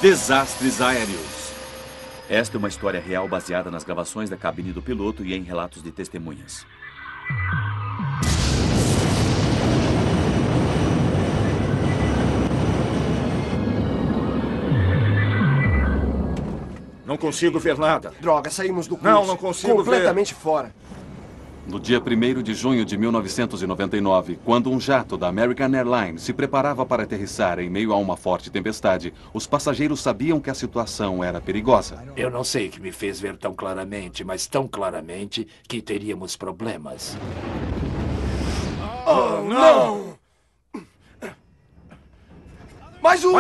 Desastres aéreos. Esta é uma história real baseada nas gravações da cabine do piloto e em relatos de testemunhas. Não consigo ver nada. Droga, saímos do curso. Não consigo ver. Completamente fora. No dia 1º de junho de 1999, quando um jato da American Airlines se preparava para aterrissar em meio a uma forte tempestade, os passageiros sabiam que a situação era perigosa. Eu não sei o que me fez ver tão claramente, mas tão claramente que teríamos problemas. Oh, não! Mais um!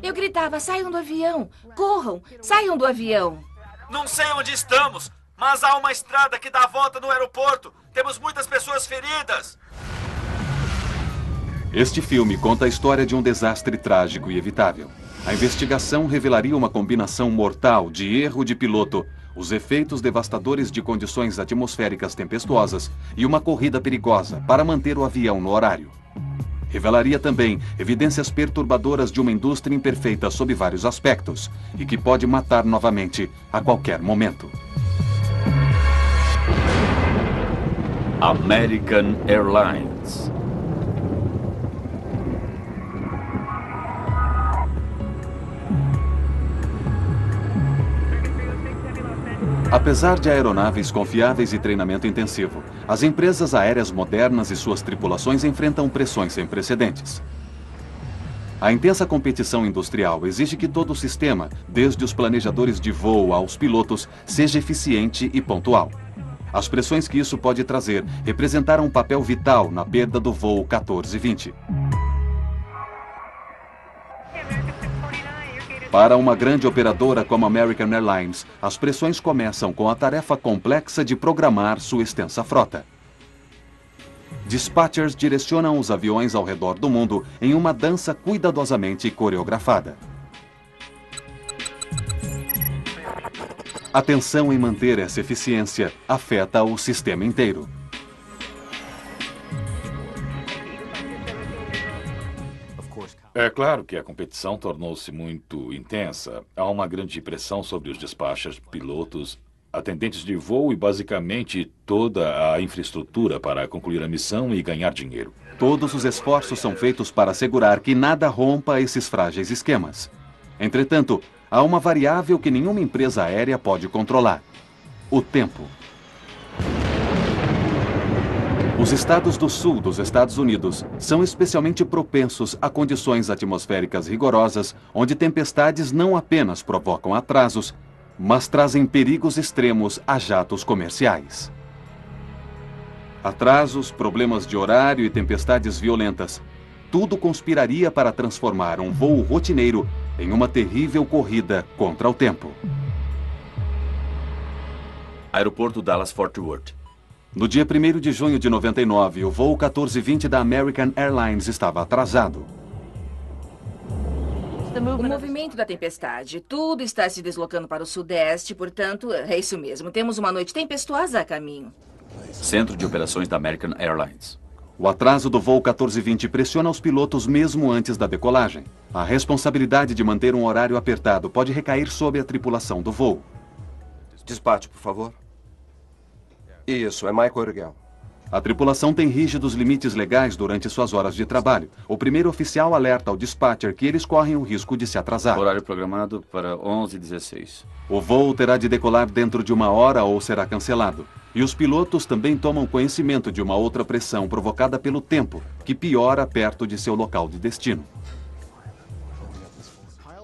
Eu gritava, saiam do avião! Corram! Saiam do avião! Não sei onde estamos, mas há uma estrada que dá a volta no aeroporto. Temos muitas pessoas feridas. Este filme conta a história de um desastre trágico e evitável. A investigação revelaria uma combinação mortal de erro de piloto, os efeitos devastadores de condições atmosféricas tempestuosas e uma corrida perigosa para manter o avião no horário. Revelaria também evidências perturbadoras de uma indústria imperfeita sob vários aspectos e que pode matar novamente a qualquer momento. American Airlines. Apesar de aeronaves confiáveis e treinamento intensivo, as empresas aéreas modernas e suas tripulações enfrentam pressões sem precedentes. A intensa competição industrial exige que todo o sistema, desde os planejadores de voo aos pilotos, seja eficiente e pontual. As pressões que isso pode trazer representaram um papel vital na perda do voo 1420. Para uma grande operadora como a American Airlines, as pressões começam com a tarefa complexa de programar sua extensa frota. Dispatchers direcionam os aviões ao redor do mundo em uma dança cuidadosamente coreografada. A tensão em manter essa eficiência afeta o sistema inteiro. É claro que a competição tornou-se muito intensa. Há uma grande pressão sobre os despachers, pilotos, atendentes de voo e basicamente toda a infraestrutura para concluir a missão e ganhar dinheiro. Todos os esforços são feitos para assegurar que nada rompa esses frágeis esquemas. Entretanto, há uma variável que nenhuma empresa aérea pode controlar: o tempo. Os estados do sul dos Estados Unidos são especialmente propensos a condições atmosféricas rigorosas, onde tempestades não apenas provocam atrasos, mas trazem perigos extremos a jatos comerciais. Atrasos, problemas de horário e tempestades violentas, tudo conspiraria para transformar um voo rotineiro em uma terrível corrida contra o tempo. Aeroporto Dallas-Fort Worth. No dia 1º de junho de 99, o voo 1420 da American Airlines estava atrasado. O movimento da tempestade. Tudo está se deslocando para o sudeste, portanto, é isso mesmo. Temos uma noite tempestuosa a caminho. Centro de Operações da American Airlines. O atraso do voo 1420 pressiona os pilotos mesmo antes da decolagem. A responsabilidade de manter um horário apertado pode recair sobre a tripulação do voo. Despache, por favor. Isso, é Michael Urgel. A tripulação tem rígidos limites legais durante suas horas de trabalho. O primeiro oficial alerta ao dispatcher que eles correm o risco de se atrasar. Horário programado para 11h16. O voo terá de decolar dentro de 1 hora ou será cancelado. E os pilotos também tomam conhecimento de uma outra pressão provocada pelo tempo, que piora perto de seu local de destino.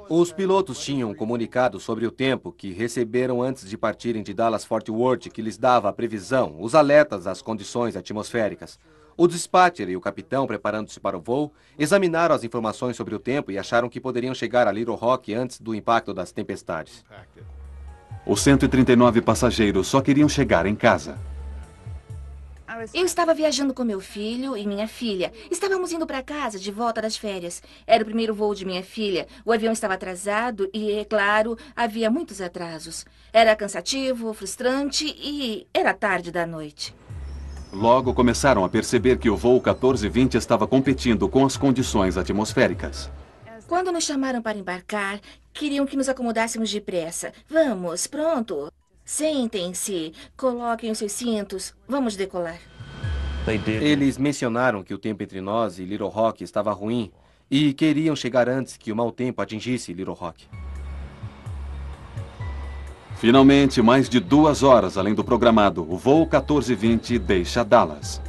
Os pilotos tinham um comunicado sobre o tempo que receberam antes de partirem de Dallas-Fort Worth, que lhes dava a previsão, os alertas às condições atmosféricas. O dispatcher e o capitão, preparando-se para o voo, examinaram as informações sobre o tempo e acharam que poderiam chegar a Little Rock antes do impacto das tempestades. Os 139 passageiros só queriam chegar em casa. Eu estava viajando com meu filho e minha filha. Estávamos indo para casa de volta das férias. Era o primeiro voo de minha filha. O avião estava atrasado e, é claro, havia muitos atrasos. Era cansativo, frustrante e era tarde da noite. Logo começaram a perceber que o voo 1420 estava competindo com as condições atmosféricas. Quando nos chamaram para embarcar, queriam que nos acomodássemos depressa. Vamos, pronto. Sentem-se, coloquem os seus cintos. Vamos decolar. Eles mencionaram que o tempo entre nós e Little Rock estava ruim e queriam chegar antes que o mau tempo atingisse Little Rock. Finalmente, mais de 2 horas além do programado, o voo 1420 deixa Dallas.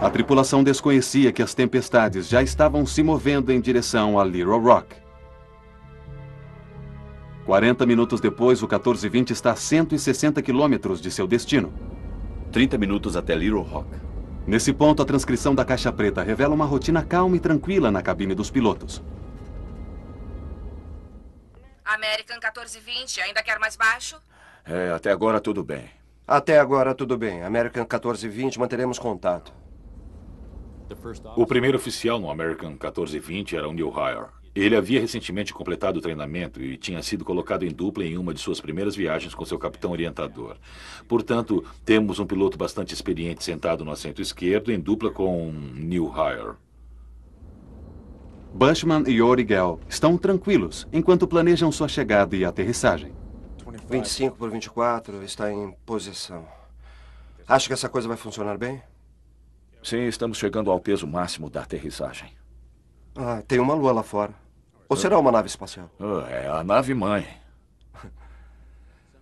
A tripulação desconhecia que as tempestades já estavam se movendo em direção a Little Rock. 40 minutos depois, o 1420 está a 160 quilômetros de seu destino. 30 minutos até Little Rock. Nesse ponto, a transcrição da caixa preta revela uma rotina calma e tranquila na cabine dos pilotos. American 1420, ainda quer mais baixo? Até agora tudo bem. Até agora, tudo bem. American 1420, manteremos contato. O primeiro oficial no American 1420 era o Neil Hire. Ele havia recentemente completado o treinamento e tinha sido colocado em dupla em uma de suas primeiras viagens com seu capitão orientador. Portanto, temos um piloto bastante experiente sentado no assento esquerdo em dupla com Neil Hire. Bushman e Origel estão tranquilos enquanto planejam sua chegada e aterrissagem. 25 por 24 está em posição. Acha que essa coisa vai funcionar bem? Sim, estamos chegando ao peso máximo da aterrissagem. Tem uma lua lá fora. Ou será uma nave espacial? É a nave-mãe.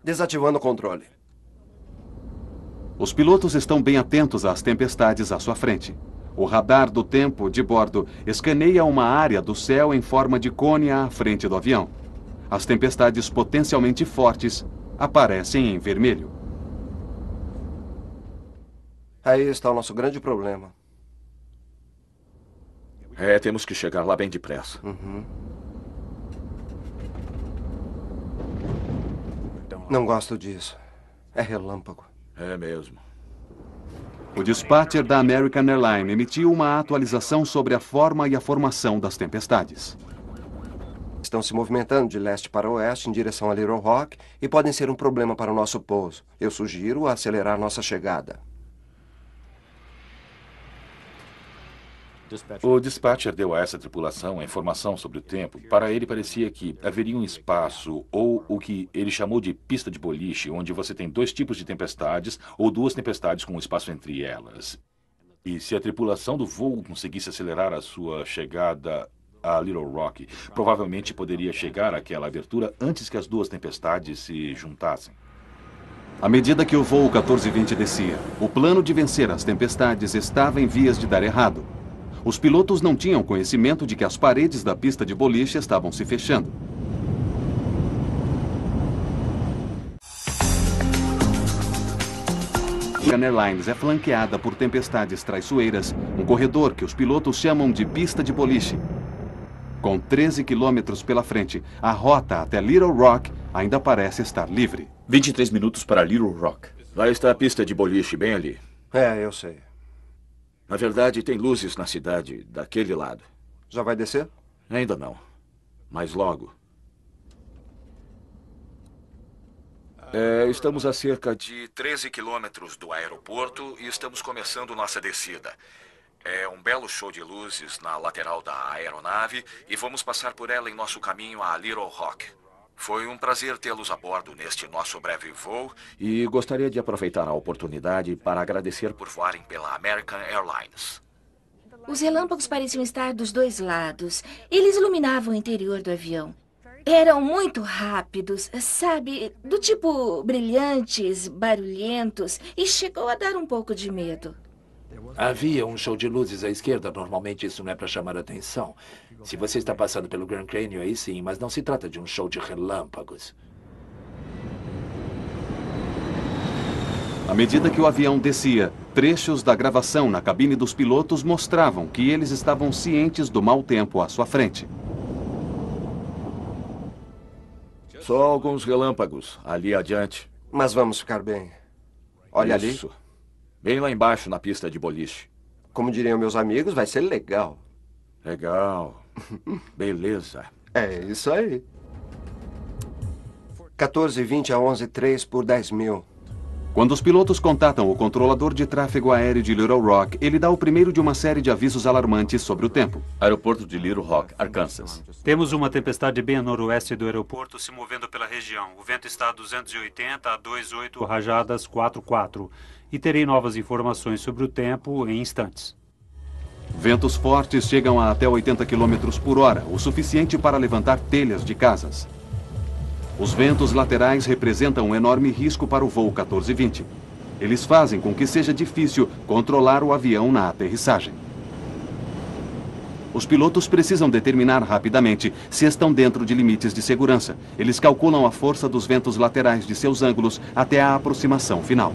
Desativando o controle. Os pilotos estão bem atentos às tempestades à sua frente. O radar do tempo de bordo escaneia uma área do céu em forma de cone à frente do avião. As tempestades potencialmente fortes aparecem em vermelho. Aí está o nosso grande problema. Temos que chegar lá bem depressa. Não gosto disso. É relâmpago. É mesmo. O dispatcher da American Airlines emitiu uma atualização sobre a forma e a formação das tempestades. Estão se movimentando de leste para oeste em direção a Little Rock e podem ser um problema para o nosso pouso. Eu sugiro acelerar nossa chegada. O dispatcher deu a essa tripulação a informação sobre o tempo. Para ele, parecia que haveria um espaço, ou o que ele chamou de pista de boliche, onde você tem 2 tipos de tempestades, ou 2 tempestades com um espaço entre elas. E se a tripulação do voo conseguisse acelerar a sua chegada a Little Rock, provavelmente poderia chegar àquela abertura antes que as 2 tempestades se juntassem. À medida que o voo 1420 descia, o plano de vencer as tempestades estava em vias de dar errado. Os pilotos não tinham conhecimento de que as paredes da pista de boliche estavam se fechando. A Airlines é flanqueada por tempestades traiçoeiras, um corredor que os pilotos chamam de pista de boliche. Com 13 quilômetros pela frente, a rota até Little Rock ainda parece estar livre. 23 minutos para Little Rock. Lá está a pista de boliche, bem ali. Eu sei. Na verdade, tem luzes na cidade daquele lado. Já vai descer? Ainda não. Mas logo. Estamos a cerca de 13 quilômetros do aeroporto e estamos começando nossa descida. É um belo show de luzes na lateral da aeronave e vamos passar por ela em nosso caminho a Little Rock. Foi um prazer tê-los a bordo neste nosso breve voo e gostaria de aproveitar a oportunidade para agradecer por voarem pela American Airlines. Os relâmpagos pareciam estar dos 2 lados. Eles iluminavam o interior do avião. Eram muito rápidos, sabe? Do tipo brilhantes, barulhentos, e chegou a dar um pouco de medo. Havia um show de luzes à esquerda. Normalmente isso não é para chamar atenção. Se você está passando pelo Grand Canyon, aí sim, mas não se trata de um show de relâmpagos. À medida que o avião descia, trechos da gravação na cabine dos pilotos mostravam que eles estavam cientes do mau tempo à sua frente. Só alguns relâmpagos ali adiante. Mas vamos ficar bem. Olha ali. Isso. Bem lá embaixo na pista de boliche. Como diriam meus amigos, vai ser legal. Legal. Beleza. É isso aí. 14:20 a 11:03 por 10 mil. Quando os pilotos contatam o controlador de tráfego aéreo de Little Rock, ele dá o primeiro de uma série de avisos alarmantes sobre o tempo. Aeroporto de Little Rock, Arkansas. Temos uma tempestade bem a noroeste do aeroporto se movendo pela região. O vento está a 280 a 28 rajadas 44. E terei novas informações sobre o tempo em instantes. Ventos fortes chegam a até 80 km por hora, o suficiente para levantar telhas de casas. Os ventos laterais representam um enorme risco para o voo 1420. Eles fazem com que seja difícil controlar o avião na aterrissagem. Os pilotos precisam determinar rapidamente se estão dentro de limites de segurança. Eles calculam a força dos ventos laterais de seus ângulos até a aproximação final.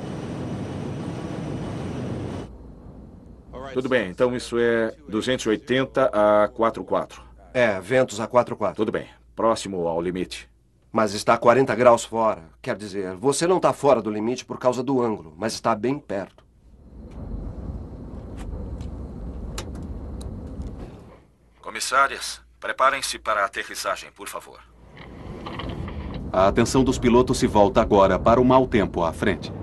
Tudo bem, então isso é 280 a 44. É, ventos a 44. Tudo bem, próximo ao limite. Mas está a 40 graus fora. Quer dizer, você não está fora do limite por causa do ângulo, mas está bem perto. Comissárias, preparem-se para a aterrissagem, por favor. A atenção dos pilotos se volta agora para o mau tempo à frente.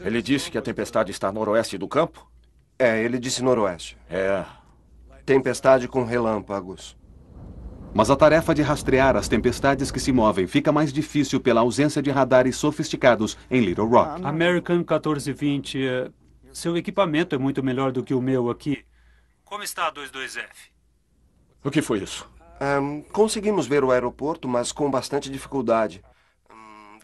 Ele disse que a tempestade está a noroeste do campo? É, ele disse noroeste. É. Tempestade com relâmpagos. Mas a tarefa de rastrear as tempestades que se movem fica mais difícil pela ausência de radares sofisticados em Little Rock. American 1420, seu equipamento é muito melhor do que o meu aqui. Como está a 22F? O que foi isso? Conseguimos ver o aeroporto, mas com bastante dificuldade.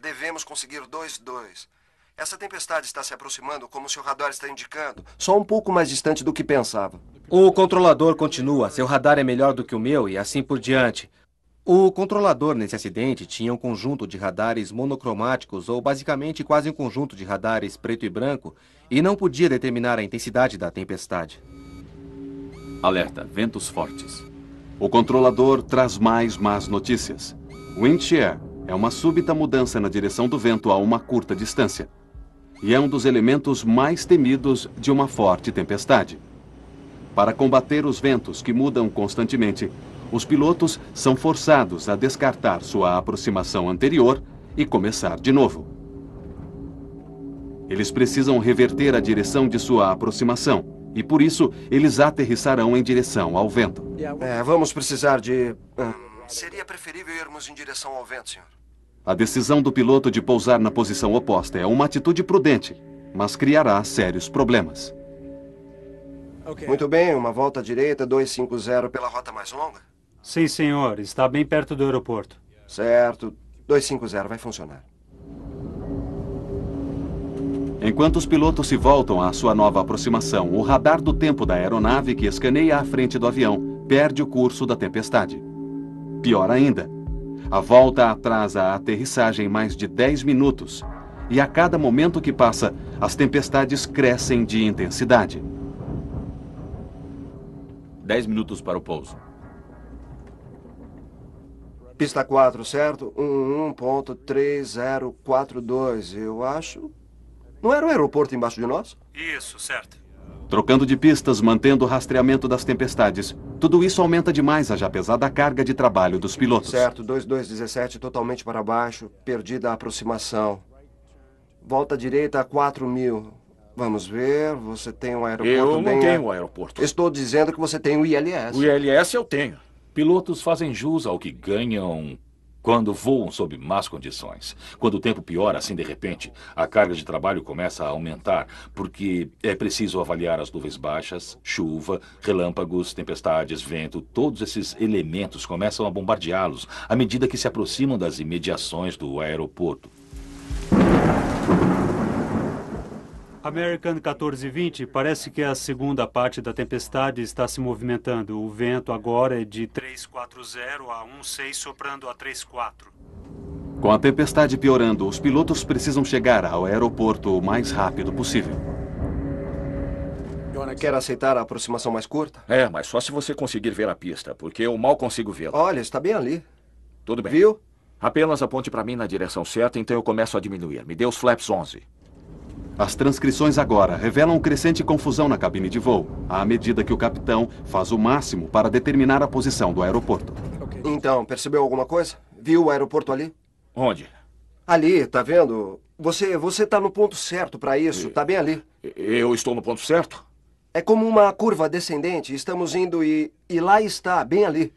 Devemos conseguir 22. Essa tempestade está se aproximando como seu radar está indicando. Só um pouco mais distante do que pensava. O controlador continua. Seu radar é melhor do que o meu e assim por diante. O controlador nesse acidente tinha um conjunto de radares monocromáticos ou basicamente quase um conjunto de radares preto e branco e não podia determinar a intensidade da tempestade. Alerta, ventos fortes. O controlador traz mais más notícias. Wind shear é uma súbita mudança na direção do vento a uma curta distância. E é um dos elementos mais temidos de uma forte tempestade. Para combater os ventos que mudam constantemente, os pilotos são forçados a descartar sua aproximação anterior e começar de novo. Eles precisam reverter a direção de sua aproximação e, por isso, eles aterrissarão em direção ao vento. Vamos precisar de... Seria preferível irmos em direção ao vento, senhor. A decisão do piloto de pousar na posição oposta é uma atitude prudente, mas criará sérios problemas. Muito bem, uma volta à direita, 250 pela rota mais longa? Sim, senhor. Está bem perto do aeroporto. Certo. 250 vai funcionar. Enquanto os pilotos se voltam à sua nova aproximação, o radar do tempo da aeronave que escaneia a frente do avião perde o curso da tempestade. Pior ainda, a volta atrasa a aterrissagem mais de 10 minutos. E a cada momento que passa, as tempestades crescem de intensidade. 10 minutos para o pouso. Pista 4, certo? 1.3042, eu acho. Não era o aeroporto embaixo de nós? Isso, certo. Trocando de pistas, mantendo o rastreamento das tempestades. Tudo isso aumenta demais a já pesada carga de trabalho dos pilotos. Certo, 2217 totalmente para baixo, perdida a aproximação. Volta à direita a 4.000. Vamos ver, você tem um aeroporto Eu bem... não tenho um aeroporto. Estou dizendo que você tem o ILS. O ILS eu tenho. Pilotos fazem jus ao que ganham quando voam sob más condições. Quando o tempo piora, assim de repente, a carga de trabalho começa a aumentar, porque é preciso avaliar as nuvens baixas, chuva, relâmpagos, tempestades, vento. Todos esses elementos começam a bombardeá-los à medida que se aproximam das imediações do aeroporto. American 1420, parece que a segunda parte da tempestade está se movimentando. O vento agora é de 340 a 16, soprando a 34. Com a tempestade piorando, os pilotos precisam chegar ao aeroporto o mais rápido possível. Quer aceitar a aproximação mais curta? É, mas só se você conseguir ver a pista, porque eu mal consigo vê-la. Olha, está bem ali. Tudo bem. Viu? Apenas aponte para mim na direção certa, então eu começo a diminuir. Me dê os flaps 11. As transcrições agora revelam crescente confusão na cabine de voo, à medida que o capitão faz o máximo para determinar a posição do aeroporto. Então, percebeu alguma coisa? Viu o aeroporto ali? Onde? Ali, tá vendo? Você tá no ponto certo para isso. Tá bem ali. Eu estou no ponto certo? É como uma curva descendente. Estamos indo e lá está, bem ali.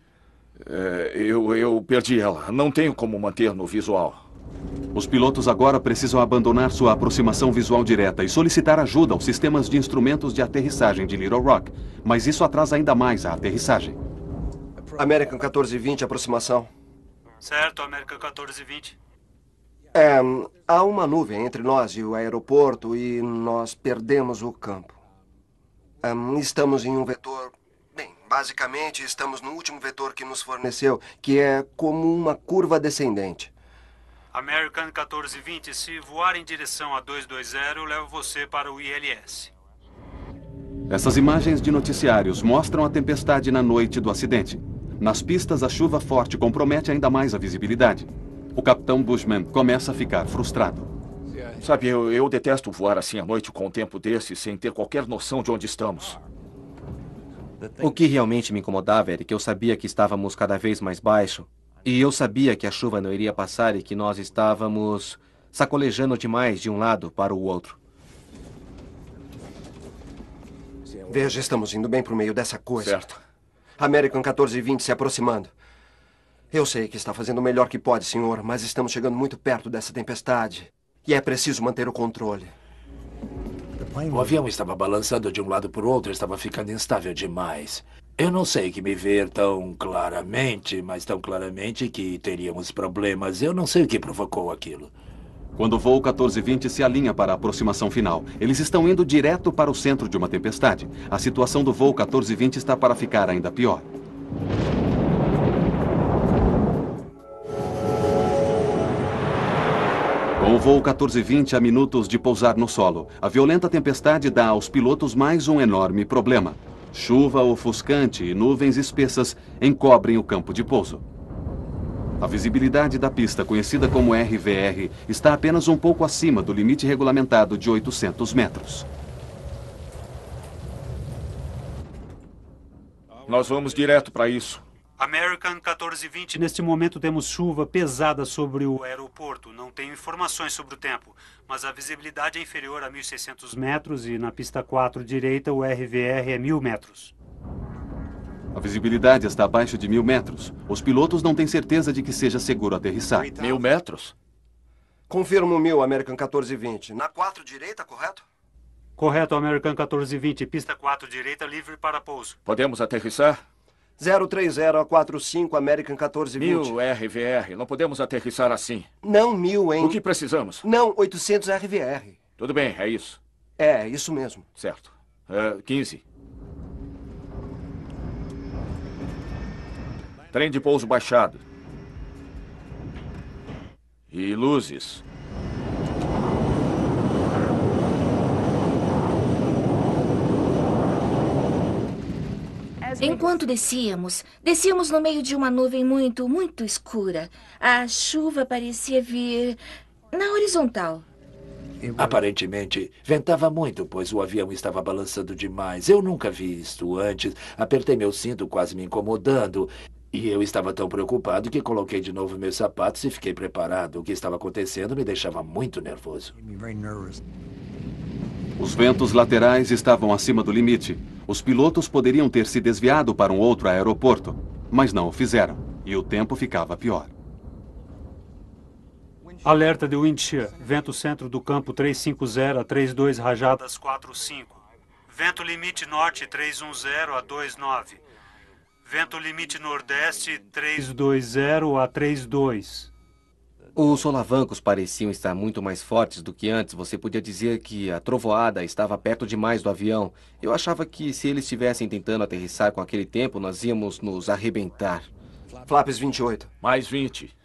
Eu perdi ela. Não tenho como manter no visual. Os pilotos agora precisam abandonar sua aproximação visual direta e solicitar ajuda aos sistemas de instrumentos de aterrissagem de Little Rock. Mas isso atrasa ainda mais a aterrissagem. American 1420, aproximação. Certo, American 1420. Há uma nuvem entre nós e o aeroporto e nós perdemos o campo. Estamos em um vetor... Bem, basicamente estamos no último vetor que nos forneceu, que é como uma curva descendente. American 1420, se voar em direção a 220, eu levo você para o ILS. Essas imagens de noticiários mostram a tempestade na noite do acidente. Nas pistas, a chuva forte compromete ainda mais a visibilidade. O capitão Bushman começa a ficar frustrado. Sabe, eu detesto voar assim à noite com um tempo desse, sem ter qualquer noção de onde estamos. O que realmente me incomodava era que eu sabia que estávamos cada vez mais baixo. E eu sabia que a chuva não iria passar e que nós estávamos sacolejando demais de um lado para o outro. Veja, estamos indo bem para o meio dessa coisa. Certo. American 1420 se aproximando. Eu sei que está fazendo o melhor que pode, senhor, mas estamos chegando muito perto dessa tempestade. E é preciso manter o controle. O avião estava balançando de um lado para o outro, estava ficando instável demais. Eu não sei que me ver tão claramente, mas tão claramente que teríamos problemas. Eu não sei o que provocou aquilo. Quando o voo 1420 se alinha para a aproximação final, eles estão indo direto para o centro de uma tempestade. A situação do voo 1420 está para ficar ainda pior. Com o voo 1420 a minutos de pousar no solo, a violenta tempestade dá aos pilotos mais um enorme problema. Chuva ofuscante e nuvens espessas encobrem o campo de pouso. A visibilidade da pista, conhecida como RVR, está apenas um pouco acima do limite regulamentado de 800 metros. Nós vamos direto para isso. American 1420, neste momento temos chuva pesada sobre o aeroporto. Não tenho informações sobre o tempo, mas a visibilidade é inferior a 1.600 metros e na pista 4 direita o RVR é 1.000 metros. A visibilidade está abaixo de 1.000 metros. Os pilotos não têm certeza de que seja seguro aterrissar. 1.000 metros? Confirmo 1.000, American 1420. Na 4 direita, correto? Correto, American 1420. Pista 4 direita, livre para pouso. Podemos aterrissar? 030 a 45, American 1420. 1.000 RVR. Não podemos aterrissar assim. Não 1.000, hein? O que precisamos? Não, 800 RVR. Tudo bem, é isso. É, isso mesmo. Certo. 15. Trem de pouso baixado. E luzes. Enquanto descíamos no meio de uma nuvem muito, muito escura. A chuva parecia vir na horizontal. Aparentemente, ventava muito, pois o avião estava balançando demais. Eu nunca vi isto antes. Apertei meu cinto, quase me incomodando. E eu estava tão preocupado que coloquei de novo meus sapatos e fiquei preparado. O que estava acontecendo me deixava muito nervoso. Os ventos laterais estavam acima do limite. Os pilotos poderiam ter se desviado para um outro aeroporto, mas não o fizeram, e o tempo ficava pior. Alerta de wind shear. Vento centro do campo 350 a 32 rajadas 45. Vento limite norte 310 a 29. Vento limite nordeste 320 a 32. Os solavancos pareciam estar muito mais fortes do que antes. Você podia dizer que a trovoada estava perto demais do avião. Eu achava que se eles estivessem tentando aterrissar com aquele tempo, nós íamos nos arrebentar. Flaps 28. Mais 20.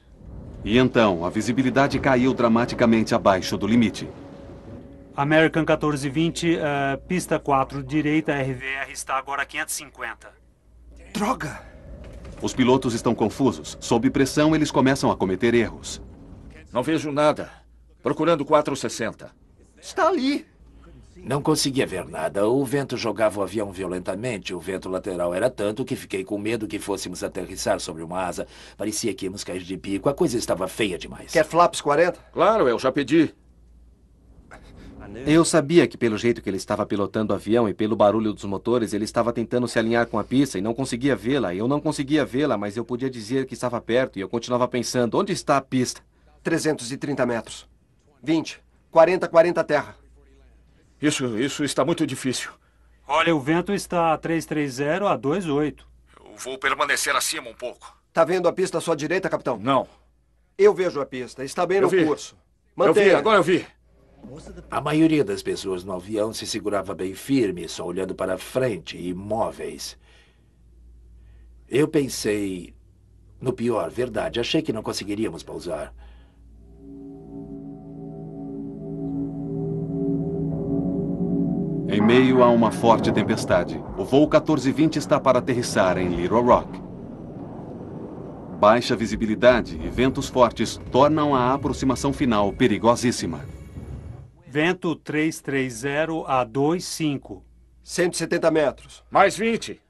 E então, a visibilidade caiu dramaticamente abaixo do limite. American 1420, pista 4, direita, RVR está agora a 550. Droga! Os pilotos estão confusos. Sob pressão, eles começam a cometer erros. Não vejo nada. Procurando 460. Está ali. Não conseguia ver nada. O vento jogava o avião violentamente. O vento lateral era tanto que fiquei com medo que fôssemos aterrissar sobre uma asa. Parecia que íamos cair de pico. A coisa estava feia demais. Quer flaps 40? Claro, eu já pedi. Eu sabia que pelo jeito que ele estava pilotando o avião e pelo barulho dos motores, ele estava tentando se alinhar com a pista e não conseguia vê-la. Eu não conseguia vê-la, mas eu podia dizer que estava perto e eu continuava pensando, onde está a pista? 330 metros. 20. 40, 40 terra. Isso está muito difícil. Olha, o vento está a 330 a 28. Eu vou permanecer acima um pouco. Tá vendo a pista à sua direita, capitão? Não. Eu vejo a pista. Está bem Eu no vi. curso. Eu vi, Mantenha. agora eu vi. A maioria das pessoas no avião se segurava bem firme, só olhando para frente, imóveis. Eu pensei no pior, verdade. Achei que não conseguiríamos pousar. Em meio a uma forte tempestade, o voo 1420 está para aterrissar em Little Rock. Baixa visibilidade e ventos fortes tornam a aproximação final perigosíssima. Vento 330 a 25. 170 metros. Mais 20.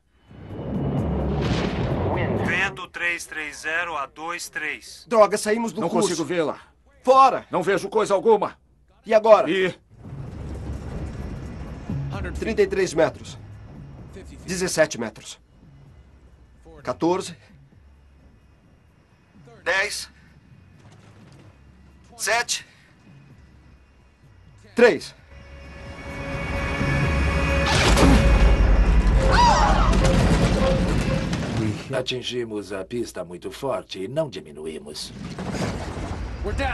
Vento 330 a 23. Droga, saímos do Não curso. consigo vê-la. Fora! Não vejo coisa alguma. E agora? E 33 metros. 17 metros. 14. 10. 7. 3. Atingimos a pista muito forte e não diminuímos.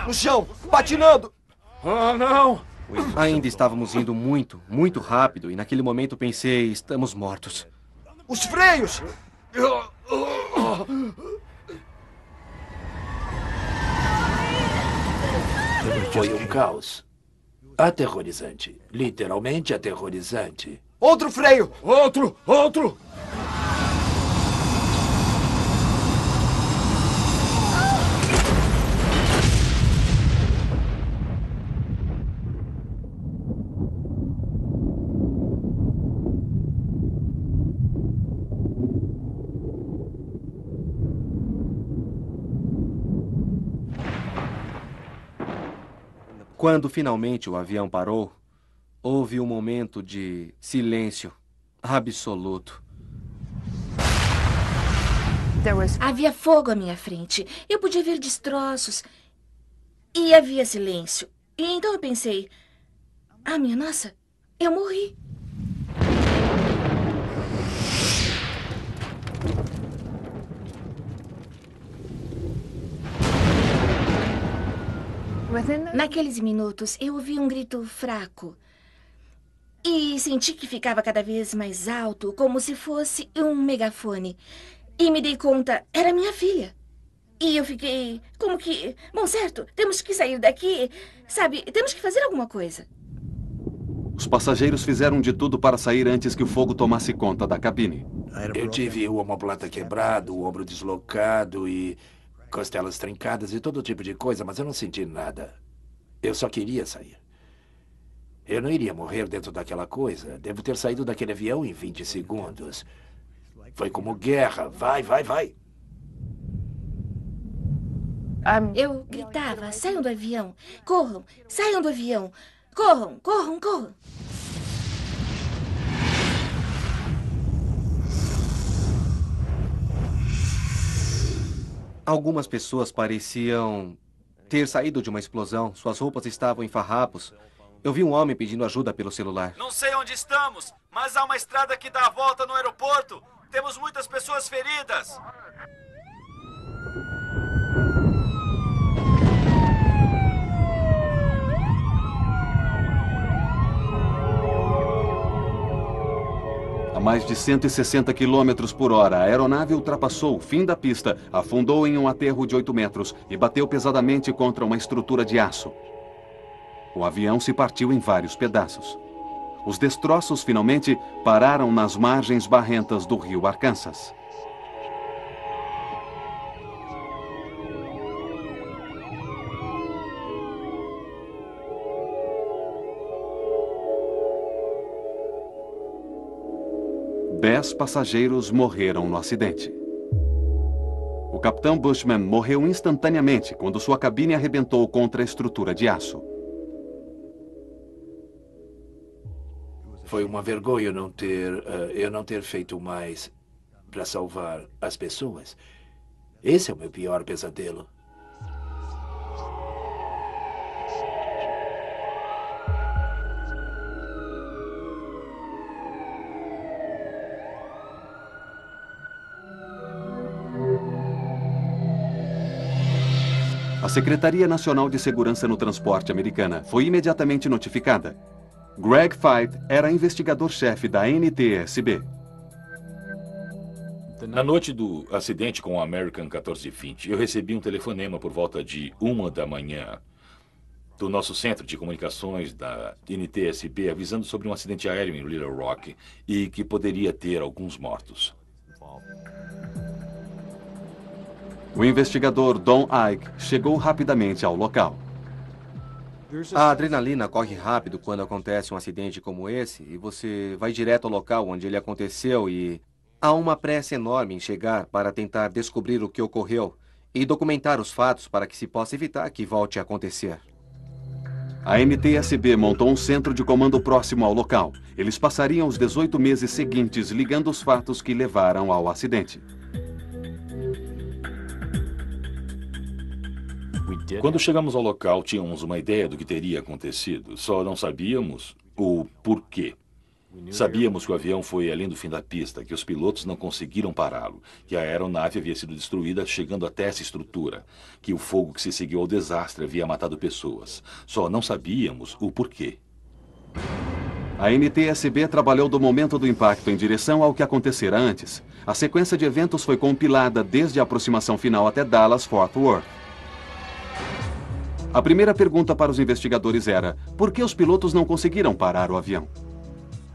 No chão! Patinando! Oh, não! Ainda estávamos indo muito, muito rápido e naquele momento pensei, estamos mortos. Os freios! Foi um caos. Aterrorizante. Literalmente aterrorizante. Outro freio! Outro! Outro! Quando finalmente o avião parou, houve um momento de silêncio absoluto. Havia fogo à minha frente. Eu podia ver destroços. E havia silêncio. E então eu pensei, ah, minha nossa, eu morri. Naqueles minutos, eu ouvi um grito fraco. E senti que ficava cada vez mais alto, como se fosse um megafone. E me dei conta, era minha filha. E eu fiquei, como que... Bom, certo, temos que sair daqui. Sabe, temos que fazer alguma coisa. Os passageiros fizeram de tudo para sair antes que o fogo tomasse conta da cabine. Eu tive o omoplata quebrado, o ombro deslocado e costelas trincadas e todo tipo de coisa, mas eu não senti nada. Eu só queria sair. Eu não iria morrer dentro daquela coisa. Devo ter saído daquele avião em 20 segundos. Foi como guerra. Vai, vai, vai. Eu gritava, saiam do avião, corram, saiam do avião, corram, corram, corram. Algumas pessoas pareciam ter saído de uma explosão. Suas roupas estavam em farrapos. Eu vi um homem pedindo ajuda pelo celular. Não sei onde estamos, mas há uma estrada que dá a volta no aeroporto. Temos muitas pessoas feridas. A mais de 160 km por hora, a aeronave ultrapassou o fim da pista, afundou em um aterro de 8 metros e bateu pesadamente contra uma estrutura de aço. O avião se partiu em vários pedaços. Os destroços finalmente pararam nas margens barrentas do rio Arkansas. 10 passageiros morreram no acidente. O capitão Bushman morreu instantaneamente quando sua cabine arrebentou contra a estrutura de aço. Foi uma vergonha eu não ter feito mais para salvar as pessoas. Esse é o meu pior pesadelo. A Secretaria Nacional de Segurança no Transporte americana foi imediatamente notificada. Greg Feith era investigador-chefe da NTSB. Na noite do acidente com o American 1420, eu recebi um telefonema por volta de 1 da manhã do nosso centro de comunicações da NTSB avisando sobre um acidente aéreo em Little Rock e que poderia ter alguns mortos. O investigador Don Ike chegou rapidamente ao local. A adrenalina corre rápido quando acontece um acidente como esse e você vai direto ao local onde ele aconteceu e há uma pressa enorme em chegar para tentar descobrir o que ocorreu e documentar os fatos para que se possa evitar que volte a acontecer. A NTSB montou um centro de comando próximo ao local. Eles passariam os 18 meses seguintes ligando os fatos que levaram ao acidente. Quando chegamos ao local, tínhamos uma ideia do que teria acontecido, só não sabíamos o porquê. Sabíamos que o avião foi além do fim da pista, que os pilotos não conseguiram pará-lo, que a aeronave havia sido destruída chegando até essa estrutura, que o fogo que se seguiu ao desastre havia matado pessoas. Só não sabíamos o porquê. A NTSB trabalhou do momento do impacto em direção ao que acontecera antes. A sequência de eventos foi compilada desde a aproximação final até Dallas-Fort Worth. A primeira pergunta para os investigadores era: por que os pilotos não conseguiram parar o avião?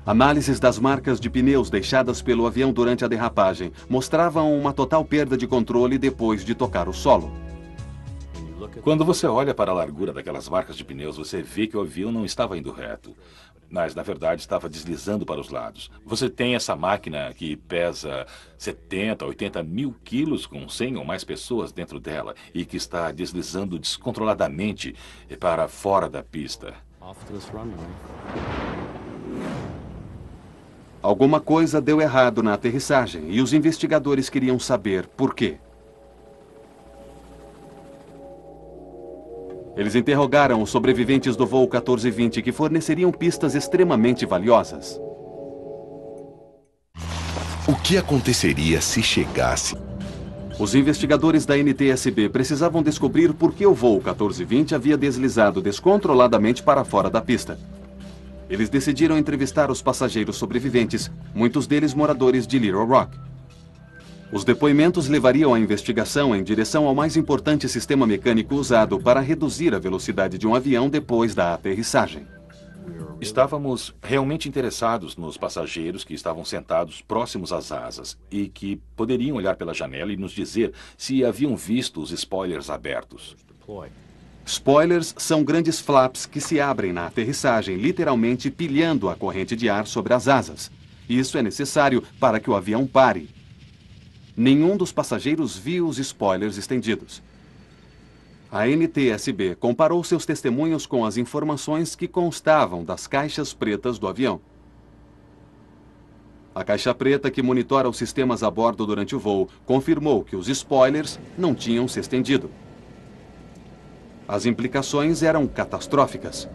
Análises das marcas de pneus deixadas pelo avião durante a derrapagem mostravam uma total perda de controle depois de tocar o solo. Quando você olha para a largura daquelas marcas de pneus, você vê que o avião não estava indo reto, mas na verdade estava deslizando para os lados. Você tem essa máquina que pesa 70, 80 mil quilos com 100 ou mais pessoas dentro dela e que está deslizando descontroladamente para fora da pista. Alguma coisa deu errado na aterrissagem e os investigadores queriam saber por quê. Eles interrogaram os sobreviventes do voo 1420 que forneceriam pistas extremamente valiosas. O que aconteceria se chegasse? Os investigadores da NTSB precisavam descobrir por que o voo 1420 havia deslizado descontroladamente para fora da pista. Eles decidiram entrevistar os passageiros sobreviventes, muitos deles moradores de Little Rock. Os depoimentos levariam a investigação em direção ao mais importante sistema mecânico usado para reduzir a velocidade de um avião depois da aterrissagem. Estávamos realmente interessados nos passageiros que estavam sentados próximos às asas e que poderiam olhar pela janela e nos dizer se haviam visto os spoilers abertos. Spoilers são grandes flaps que se abrem na aterrissagem, literalmente pilhando a corrente de ar sobre as asas. Isso é necessário para que o avião pare. Nenhum dos passageiros viu os spoilers estendidos. A NTSB comparou seus testemunhos com as informações que constavam das caixas pretas do avião. A caixa preta que monitora os sistemas a bordo durante o voo confirmou que os spoilers não tinham se estendido. As implicações eram catastróficas.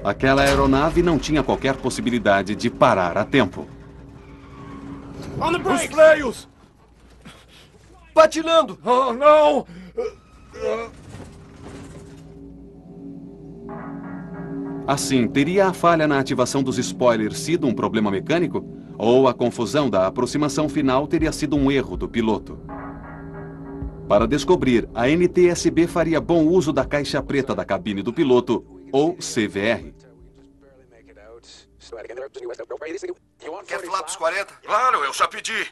Aquela aeronave não tinha qualquer possibilidade de parar a tempo. Os freios! Patinando! Oh, não! Assim, teria a falha na ativação dos spoilers sido um problema mecânico? Ou a confusão da aproximação final teria sido um erro do piloto? Para descobrir, a NTSB faria bom uso da caixa preta da cabine do piloto, ou CVR. Quer flaps 40? Claro, eu já pedi.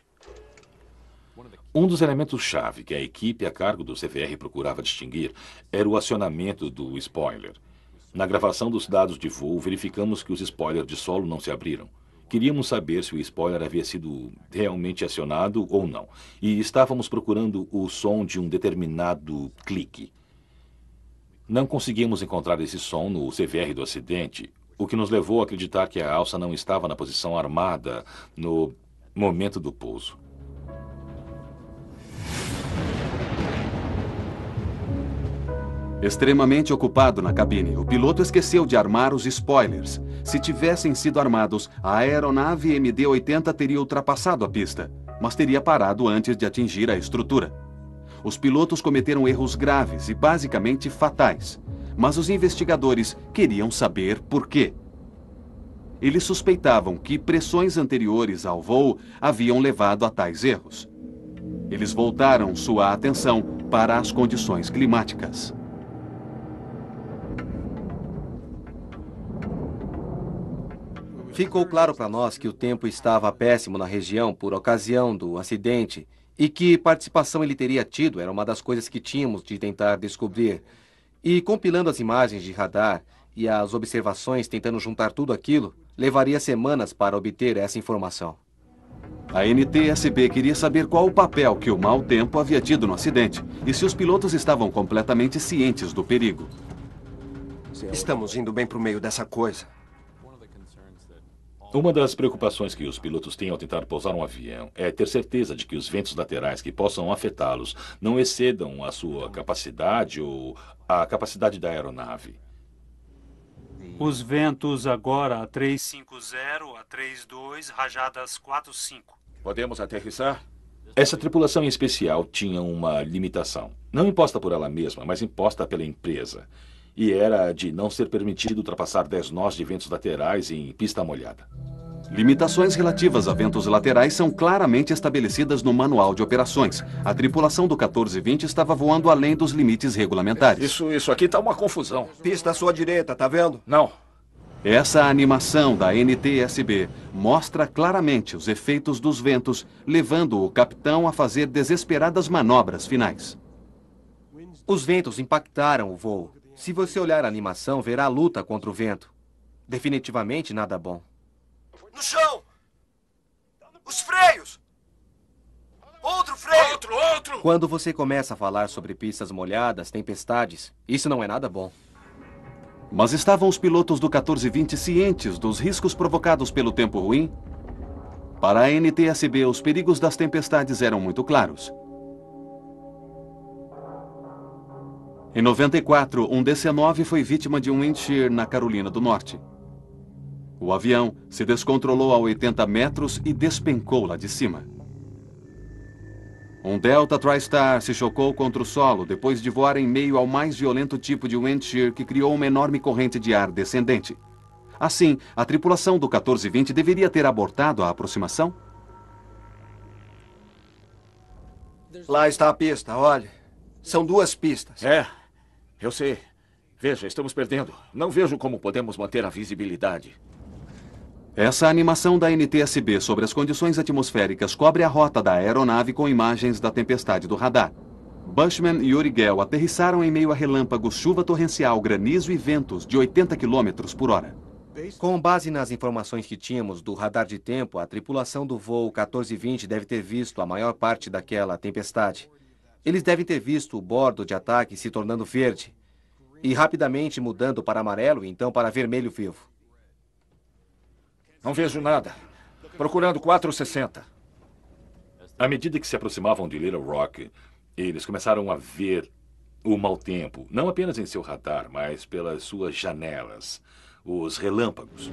Um dos elementos-chave que a equipe a cargo do CVR procurava distinguir era o acionamento do spoiler. Na gravação dos dados de voo, verificamos que os spoilers de solo não se abriram. Queríamos saber se o spoiler havia sido realmente acionado ou não. E estávamos procurando o som de um determinado clique. Não conseguimos encontrar esse som no CVR do acidente, o que nos levou a acreditar que a alça não estava na posição armada no momento do pouso. Extremamente ocupado na cabine, o piloto esqueceu de armar os spoilers. Se tivessem sido armados, a aeronave MD-80 teria ultrapassado a pista, mas teria parado antes de atingir a estrutura. Os pilotos cometeram erros graves e basicamente fatais, mas os investigadores queriam saber por quê. Eles suspeitavam que pressões anteriores ao voo haviam levado a tais erros. Eles voltaram sua atenção para as condições climáticas. Ficou claro para nós que o tempo estava péssimo na região por ocasião do acidente e que participação ele teria tido era uma das coisas que tínhamos de tentar descobrir. E compilando as imagens de radar e as observações, tentando juntar tudo aquilo, levaria semanas para obter essa informação. A NTSB queria saber qual o papel que o mau tempo havia tido no acidente e se os pilotos estavam completamente cientes do perigo. Estamos indo bem para o meio dessa coisa. Uma das preocupações que os pilotos têm ao tentar pousar um avião é ter certeza de que os ventos laterais que possam afetá-los não excedam a sua capacidade ou a capacidade da aeronave. Os ventos agora a 350, a 32, rajadas 45. Podemos aterrissar? Essa tripulação em especial tinha uma limitação. Não imposta por ela mesma, mas imposta pela empresa. E era de não ser permitido ultrapassar 10 nós de ventos laterais em pista molhada. Limitações relativas a ventos laterais são claramente estabelecidas no Manual de Operações. A tripulação do 1420 estava voando além dos limites regulamentares. Isso aqui tá uma confusão. Pista à sua direita, tá vendo? Não. Essa animação da NTSB mostra claramente os efeitos dos ventos, levando o capitão a fazer desesperadas manobras finais. Os ventos impactaram o voo. Se você olhar a animação, verá a luta contra o vento. Definitivamente nada bom. No chão! Os freios! Outro freio! Outro! Quando você começa a falar sobre pistas molhadas, tempestades, isso não é nada bom. Mas estavam os pilotos do 1420 cientes dos riscos provocados pelo tempo ruim? Para a NTSB, os perigos das tempestades eram muito claros. Em 94, um DC-9 foi vítima de um wind shear na Carolina do Norte. O avião se descontrolou a 80 metros e despencou lá de cima. Um Delta TriStar se chocou contra o solo depois de voar em meio ao mais violento tipo de wind shear que criou uma enorme corrente de ar descendente. Assim, a tripulação do 1420 deveria ter abortado a aproximação? Lá está a pista, olhe. São duas pistas. Eu sei. Veja, estamos perdendo. Não vejo como podemos manter a visibilidade. Essa animação da NTSB sobre as condições atmosféricas cobre a rota da aeronave com imagens da tempestade do radar. Bushman e Uri Gehl aterrissaram em meio a relâmpagos, chuva torrencial, granizo e ventos de 80 km por hora. Com base nas informações que tínhamos do radar de tempo, a tripulação do voo 1420 deve ter visto a maior parte daquela tempestade. Eles devem ter visto o bordo de ataque se tornando verde e rapidamente mudando para amarelo e então para vermelho vivo. Não vejo nada. Procurando 460. À medida que se aproximavam de Little Rock, eles começaram a ver o mau tempo, não apenas em seu radar, mas pelas suas janelas, os relâmpagos.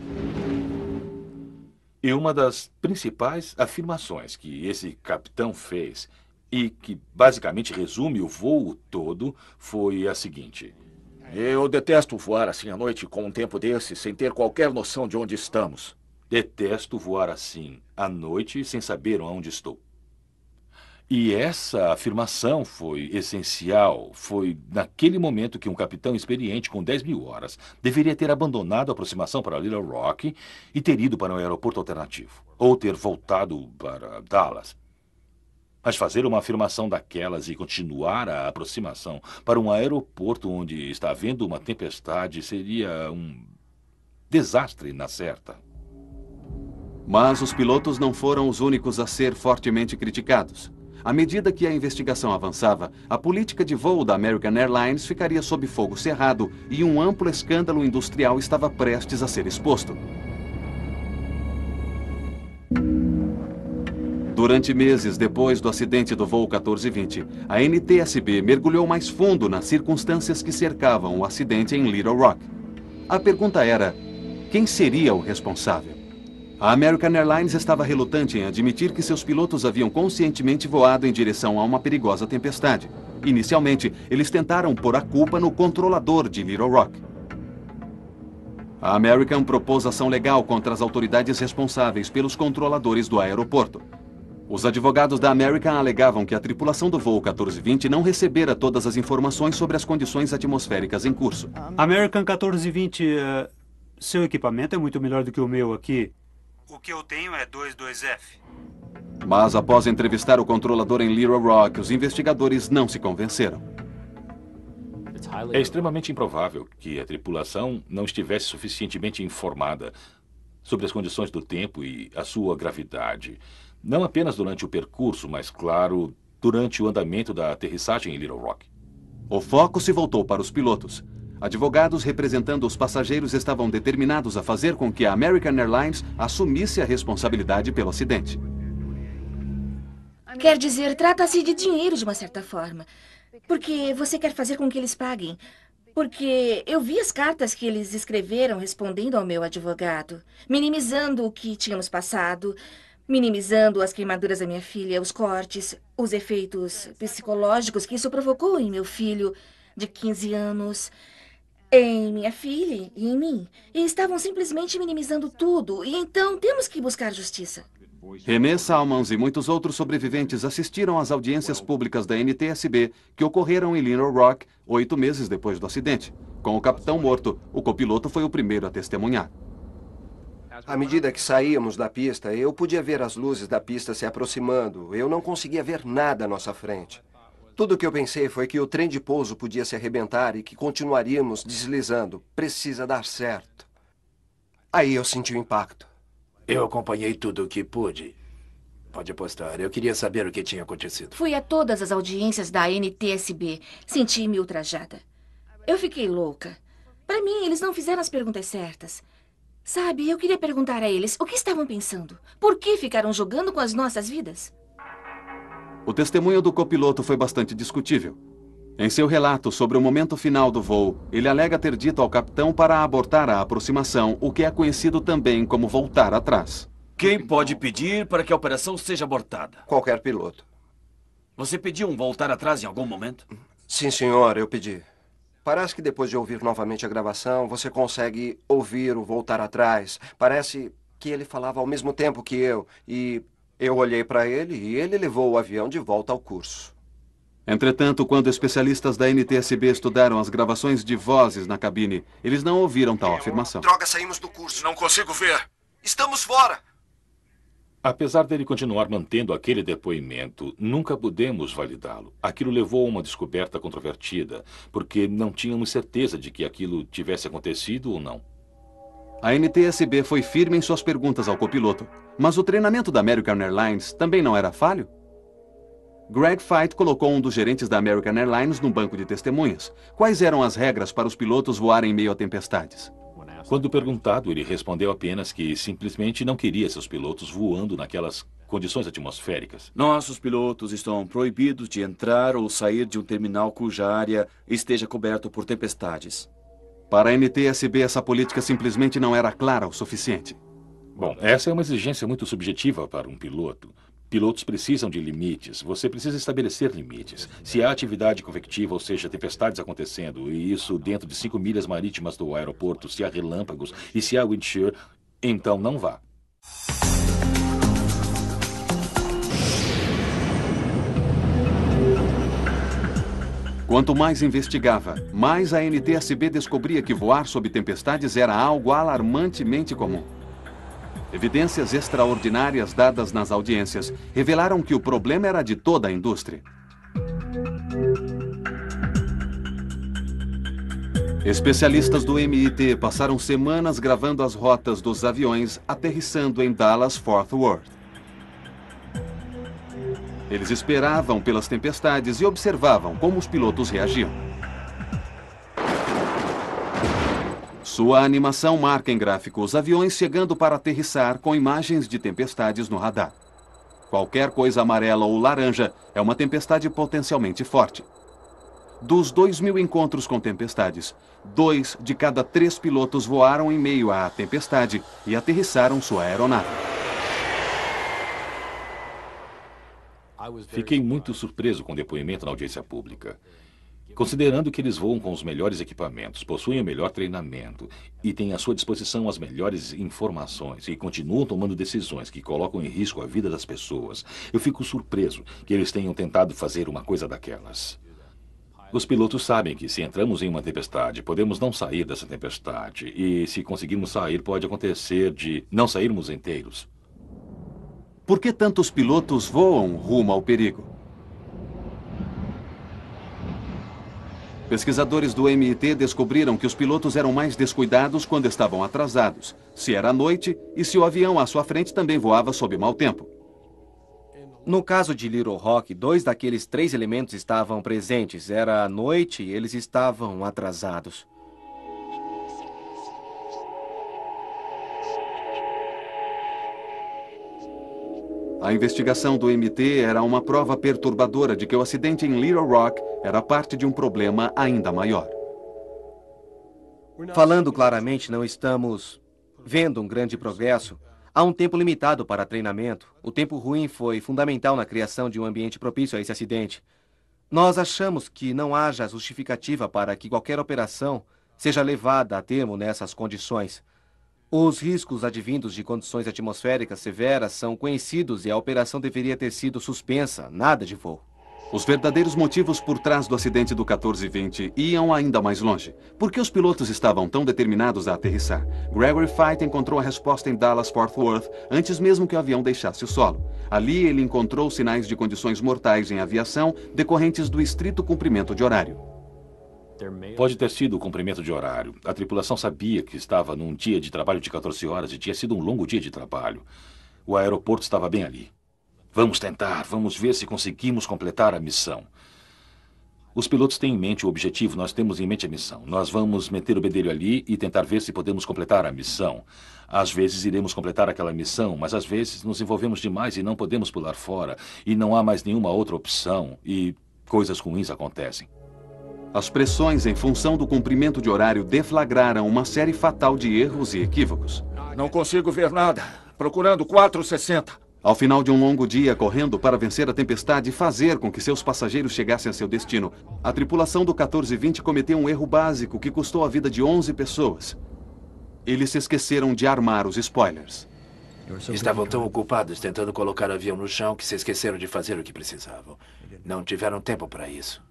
E uma das principais afirmações que esse capitão fez e que basicamente resume o voo todo foi a seguinte: eu detesto voar assim à noite com um tempo desse, sem ter qualquer noção de onde estamos. Detesto voar assim à noite sem saber onde estou. E essa afirmação foi essencial. Foi naquele momento que um capitão experiente com 10.000 horas deveria ter abandonado a aproximação para Little Rock e ter ido para um aeroporto alternativo, ou ter voltado para Dallas. Mas fazer uma afirmação daquelas e continuar a aproximação para um aeroporto onde está havendo uma tempestade seria um desastre na certa. Mas os pilotos não foram os únicos a ser fortemente criticados. À medida que a investigação avançava, a política de voo da American Airlines ficaria sob fogo cerrado e um amplo escândalo industrial estava prestes a ser exposto. Durante meses depois do acidente do voo 1420, a NTSB mergulhou mais fundo nas circunstâncias que cercavam o acidente em Little Rock. A pergunta era: quem seria o responsável? A American Airlines estava relutante em admitir que seus pilotos haviam conscientemente voado em direção a uma perigosa tempestade. Inicialmente, eles tentaram pôr a culpa no controlador de Little Rock. A American propôs ação legal contra as autoridades responsáveis pelos controladores do aeroporto. Os advogados da American alegavam que a tripulação do voo 1420 não recebera todas as informações sobre as condições atmosféricas em curso. American 1420, seu equipamento é muito melhor do que o meu aqui. O que eu tenho é 22F. Mas após entrevistar o controlador em Little Rock, os investigadores não se convenceram. É extremamente improvável que a tripulação não estivesse suficientemente informada sobre as condições do tempo e a sua gravidade. Não apenas durante o percurso, mas, claro, durante o andamento da aterrissagem em Little Rock. O foco se voltou para os pilotos. Advogados representando os passageiros estavam determinados a fazer com que a American Airlines assumisse a responsabilidade pelo acidente. Quer dizer, trata-se de dinheiro de uma certa forma. Porque você quer fazer com que eles paguem. Porque eu vi as cartas que eles escreveram respondendo ao meu advogado, minimizando o que tínhamos passado, minimizando as queimaduras da minha filha, os cortes, os efeitos psicológicos que isso provocou em meu filho de 15 anos, em minha filha e em mim. E estavam simplesmente minimizando tudo. E então temos que buscar justiça. René Salmons e muitos outros sobreviventes assistiram às audiências públicas da NTSB que ocorreram em Little Rock 8 meses depois do acidente. Com o capitão morto, o copiloto foi o primeiro a testemunhar. À medida que saíamos da pista, eu podia ver as luzes da pista se aproximando. Eu não conseguia ver nada à nossa frente. Tudo o que eu pensei foi que o trem de pouso podia se arrebentar e que continuaríamos deslizando. Precisa dar certo. Aí eu senti o impacto. Eu acompanhei tudo o que pude. Pode apostar. Eu queria saber o que tinha acontecido. Fui a todas as audiências da NTSB. Senti-me ultrajada. Eu fiquei louca. Para mim, eles não fizeram as perguntas certas. Sabe, eu queria perguntar a eles o que estavam pensando. Por que ficaram jogando com as nossas vidas? O testemunho do copiloto foi bastante discutível. Em seu relato sobre o momento final do voo, ele alega ter dito ao capitão para abortar a aproximação, o que é conhecido também como voltar atrás. Quem pode pedir para que a operação seja abortada? Qualquer piloto. Você pediu um voltar atrás em algum momento? Sim, senhor, eu pedi. Parece que depois de ouvir novamente a gravação, você consegue ouvir o voltar atrás. Parece que ele falava ao mesmo tempo que eu. E eu olhei para ele e ele levou o avião de volta ao curso. Entretanto, quando especialistas da NTSB estudaram as gravações de vozes na cabine, eles não ouviram tal afirmação. Droga, saímos do curso. Não consigo ver. Estamos fora. Apesar dele continuar mantendo aquele depoimento, nunca pudemos validá-lo. Aquilo levou a uma descoberta controvertida, porque não tínhamos certeza de que aquilo tivesse acontecido ou não. A NTSB foi firme em suas perguntas ao copiloto, mas o treinamento da American Airlines também não era falho? Greg Feit colocou um dos gerentes da American Airlines no banco de testemunhas. Quais eram as regras para os pilotos voarem em meio a tempestades? Quando perguntado, ele respondeu apenas que simplesmente não queria seus pilotos voando naquelas condições atmosféricas. Nossos pilotos estão proibidos de entrar ou sair de um terminal cuja área esteja coberta por tempestades. Para a NTSB, essa política simplesmente não era clara o suficiente. Bom, essa é uma exigência muito subjetiva para um piloto. Pilotos precisam de limites. Você precisa estabelecer limites. Se há atividade convectiva, ou seja, tempestades acontecendo, e isso dentro de 5 milhas marítimas do aeroporto, se há relâmpagos e se há wind shear, então não vá. Quanto mais investigava, mais a NTSB descobria que voar sob tempestades era algo alarmantemente comum. Evidências extraordinárias dadas nas audiências revelaram que o problema era de toda a indústria. Especialistas do MIT passaram semanas gravando as rotas dos aviões aterrissando em Dallas-Fort Worth. Eles esperavam pelas tempestades e observavam como os pilotos reagiam. Sua animação marca em gráfico os aviões chegando para aterrissar com imagens de tempestades no radar. Qualquer coisa amarela ou laranja é uma tempestade potencialmente forte. Dos 2.000 encontros com tempestades, 2 de cada 3 pilotos voaram em meio à tempestade e aterrissaram sua aeronave. Fiquei muito surpreso com o depoimento na audiência pública. Considerando que eles voam com os melhores equipamentos, possuem o melhor treinamento e têm à sua disposição as melhores informações e continuam tomando decisões que colocam em risco a vida das pessoas, eu fico surpreso que eles tenham tentado fazer uma coisa daquelas. Os pilotos sabem que se entramos em uma tempestade, podemos não sair dessa tempestade. E se conseguirmos sair, pode acontecer de não sairmos inteiros. Por que tantos pilotos voam rumo ao perigo? Pesquisadores do MIT descobriram que os pilotos eram mais descuidados quando estavam atrasados, se era noite e se o avião à sua frente também voava sob mau tempo. No caso de Little Rock, 2 daqueles 3 elementos estavam presentes. Era noite e eles estavam atrasados. A investigação do MIT era uma prova perturbadora de que o acidente em Little Rock era parte de um problema ainda maior. Falando claramente, não estamos vendo um grande progresso. Há um tempo limitado para treinamento. O tempo ruim foi fundamental na criação de um ambiente propício a esse acidente. Nós achamos que não haja justificativa para que qualquer operação seja levada a termo nessas condições. Os riscos advindos de condições atmosféricas severas são conhecidos e a operação deveria ter sido suspensa, nada de voo. Os verdadeiros motivos por trás do acidente do 1420 iam ainda mais longe. Por que os pilotos estavam tão determinados a aterrissar? Gregory Feit encontrou a resposta em Dallas-Fort Worth antes mesmo que o avião deixasse o solo. Ali ele encontrou sinais de condições mortais em aviação decorrentes do estrito cumprimento de horário. Pode ter sido o cumprimento de horário. A tripulação sabia que estava num dia de trabalho de 14 horas e tinha sido um longo dia de trabalho. O aeroporto estava bem ali. Vamos tentar, vamos ver se conseguimos completar a missão. Os pilotos têm em mente o objetivo, nós temos em mente a missão. Nós vamos meter o bedelho ali e tentar ver se podemos completar a missão. Às vezes iremos completar aquela missão, mas às vezes nos envolvemos demais e não podemos pular fora. E não há mais nenhuma outra opção e coisas ruins acontecem. As pressões em função do cumprimento de horário deflagraram uma série fatal de erros e equívocos. Não consigo ver nada. Procurando 460. Ao final de um longo dia correndo para vencer a tempestade e fazer com que seus passageiros chegassem a seu destino, a tripulação do 1420 cometeu um erro básico que custou a vida de 11 pessoas. Eles se esqueceram de armar os spoilers. Estavam tão ocupados tentando colocar o avião no chão que se esqueceram de fazer o que precisavam. Não tiveram tempo para isso.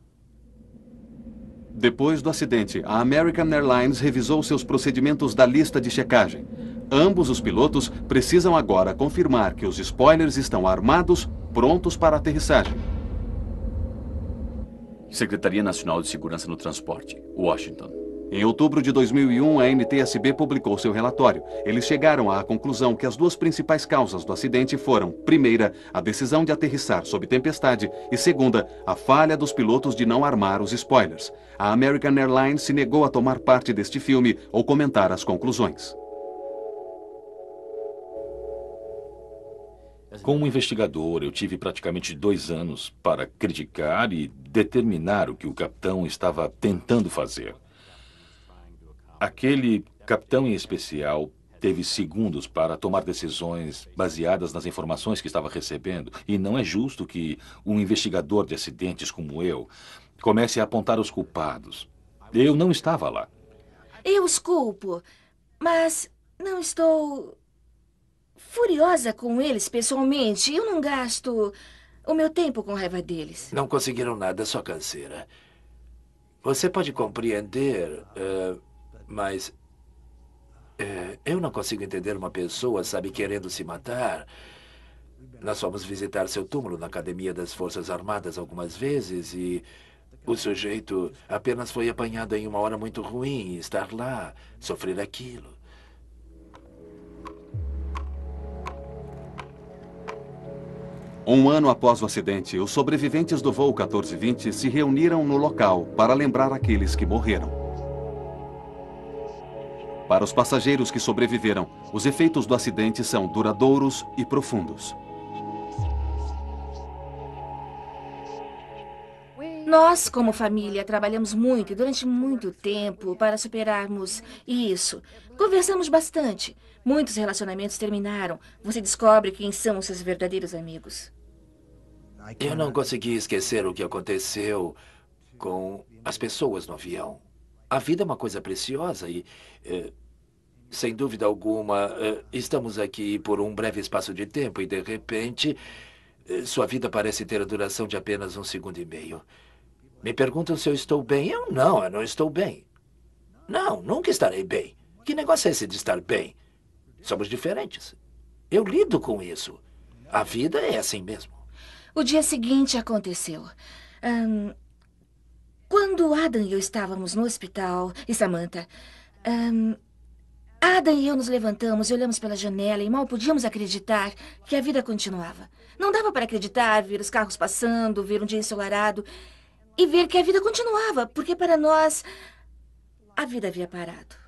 Depois do acidente, a American Airlines revisou seus procedimentos da lista de checagem. Ambos os pilotos precisam agora confirmar que os spoilers estão armados, prontos para aterrissagem. Secretaria Nacional de Segurança no Transporte, Washington. Em outubro de 2001, a NTSB publicou seu relatório. Eles chegaram à conclusão que as 2 principais causas do acidente foram, primeira, a decisão de aterrissar sob tempestade e, segunda, a falha dos pilotos de não armar os spoilers. A American Airlines se negou a tomar parte deste filme ou comentar as conclusões. Como investigador, eu tive praticamente 2 anos para criticar e determinar o que o capitão estava tentando fazer. Aquele capitão em especial teve segundos para tomar decisões baseadas nas informações que estava recebendo. E não é justo que um investigador de acidentes como eu comece a apontar os culpados. Eu não estava lá. Eu os culpo, mas não estou furiosa com eles pessoalmente. Eu não gasto o meu tempo com raiva deles. Não conseguiram nada, só canseira. Você pode compreender, mas eu não consigo entender uma pessoa, sabe, querendo se matar. Nós fomos visitar seu túmulo na Academia das Forças Armadas algumas vezes e O sujeito apenas foi apanhado em uma hora muito ruim e estar lá, sofrer aquilo. Um ano após o acidente, os sobreviventes do voo 1420 se reuniram no local para lembrar aqueles que morreram. Para os passageiros que sobreviveram, os efeitos do acidente são duradouros e profundos. Nós, como família, trabalhamos muito e durante muito tempo para superarmos isso. Conversamos bastante. Muitos relacionamentos terminaram. Você descobre quem são os seus verdadeiros amigos. Eu não consegui esquecer o que aconteceu com as pessoas no avião. A vida é uma coisa preciosa e, sem dúvida alguma, estamos aqui por um breve espaço de tempo e, de repente, sua vida parece ter a duração de apenas 1,5 segundos. Me perguntam se eu estou bem. Eu não estou bem. Não, nunca estarei bem. Que negócio é esse de estar bem? Somos diferentes. Eu lido com isso. A vida é assim mesmo. O dia seguinte aconteceu. Quando Adam e eu estávamos no hospital, e Samantha, Adam e eu nos levantamos e olhamos pela janela e mal podíamos acreditar que a vida continuava. Não dava para acreditar, ver os carros passando, ver um dia ensolarado e ver que a vida continuava, porque para nós a vida havia parado.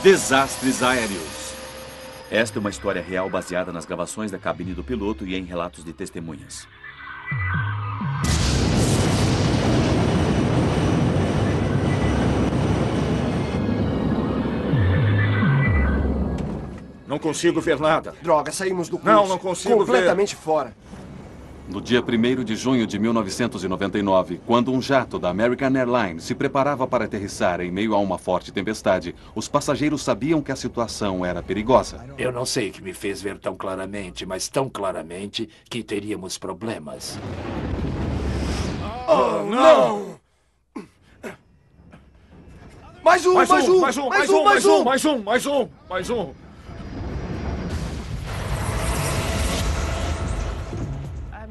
Desastres aéreos. Esta é uma história real baseada nas gravações da cabine do piloto e em relatos de testemunhas. Não consigo ver nada. Droga, saímos do curso. Não consigo ver. Completamente fora. No dia 1º de junho de 1999, quando um jato da American Airlines se preparava para aterrissar em meio a uma forte tempestade, os passageiros sabiam que a situação era perigosa. Eu não sei o que me fez ver tão claramente, mas tão claramente que teríamos problemas. Oh, não! Mais um!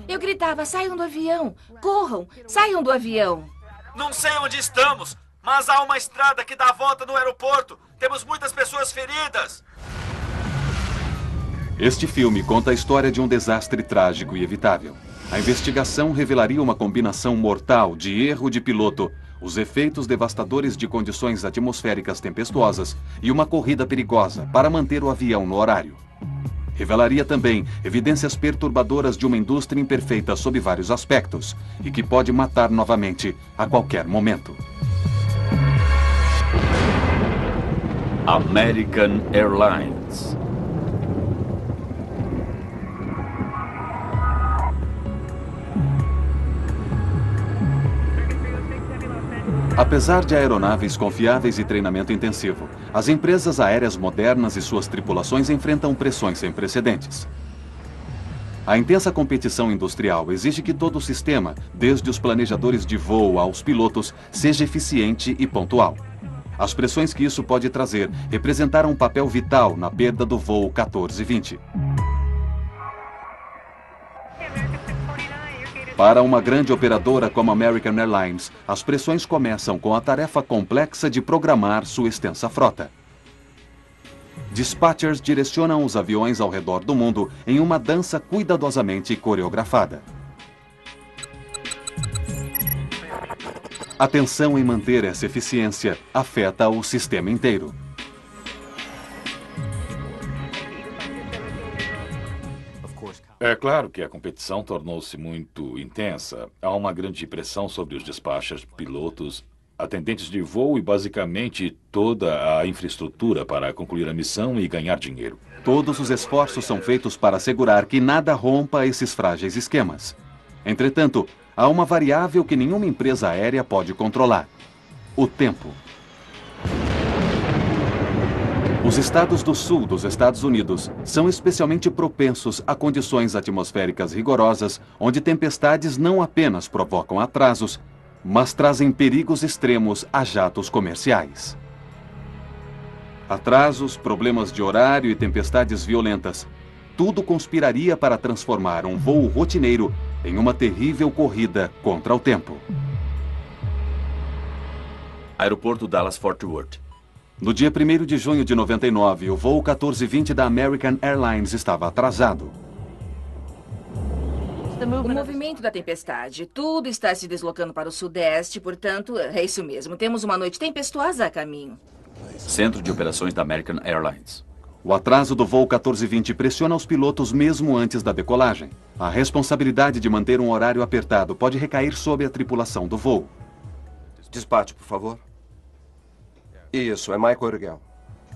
Eu gritava, saiam do avião, corram, saiam do avião. Não sei onde estamos, mas há uma estrada que dá a volta no aeroporto. Temos muitas pessoas feridas. Este filme conta a história de um desastre trágico e evitável. A investigação revelaria uma combinação mortal de erro de piloto, os efeitos devastadores de condições atmosféricas tempestuosas e uma corrida perigosa para manter o avião no horário. Revelaria também evidências perturbadoras de uma indústria imperfeita sob vários aspectos e que pode matar novamente a qualquer momento. American Airlines. Apesar de aeronaves confiáveis e treinamento intensivo, as empresas aéreas modernas e suas tripulações enfrentam pressões sem precedentes. A intensa competição industrial exige que todo o sistema, desde os planejadores de voo aos pilotos, seja eficiente e pontual. As pressões que isso pode trazer representaram um papel vital na perda do voo 1420. Para uma grande operadora como a American Airlines, as pressões começam com a tarefa complexa de programar sua extensa frota. Dispatchers direcionam os aviões ao redor do mundo em uma dança cuidadosamente coreografada. A tensão em manter essa eficiência afeta o sistema inteiro. É claro que a competição tornou-se muito intensa. Há uma grande pressão sobre os dispatchers, pilotos, atendentes de voo e basicamente toda a infraestrutura para concluir a missão e ganhar dinheiro. Todos os esforços são feitos para assegurar que nada rompa esses frágeis esquemas. Entretanto, há uma variável que nenhuma empresa aérea pode controlar: o tempo. Os estados do sul dos Estados Unidos são especialmente propensos a condições atmosféricas rigorosas, onde tempestades não apenas provocam atrasos, mas trazem perigos extremos a jatos comerciais. Atrasos, problemas de horário e tempestades violentas, tudo conspiraria para transformar um voo rotineiro em uma terrível corrida contra o tempo. Aeroporto Dallas-Fort Worth. No dia 1º de junho de 99, o voo 1420 da American Airlines estava atrasado. O movimento da tempestade. Tudo está se deslocando para o sudeste, portanto, é isso mesmo. Temos uma noite tempestuosa a caminho. Centro de Operações da American Airlines. O atraso do voo 1420 pressiona os pilotos mesmo antes da decolagem. A responsabilidade de manter um horário apertado pode recair sobre a tripulação do voo. Despache, por favor. Isso, é Michael Urgel.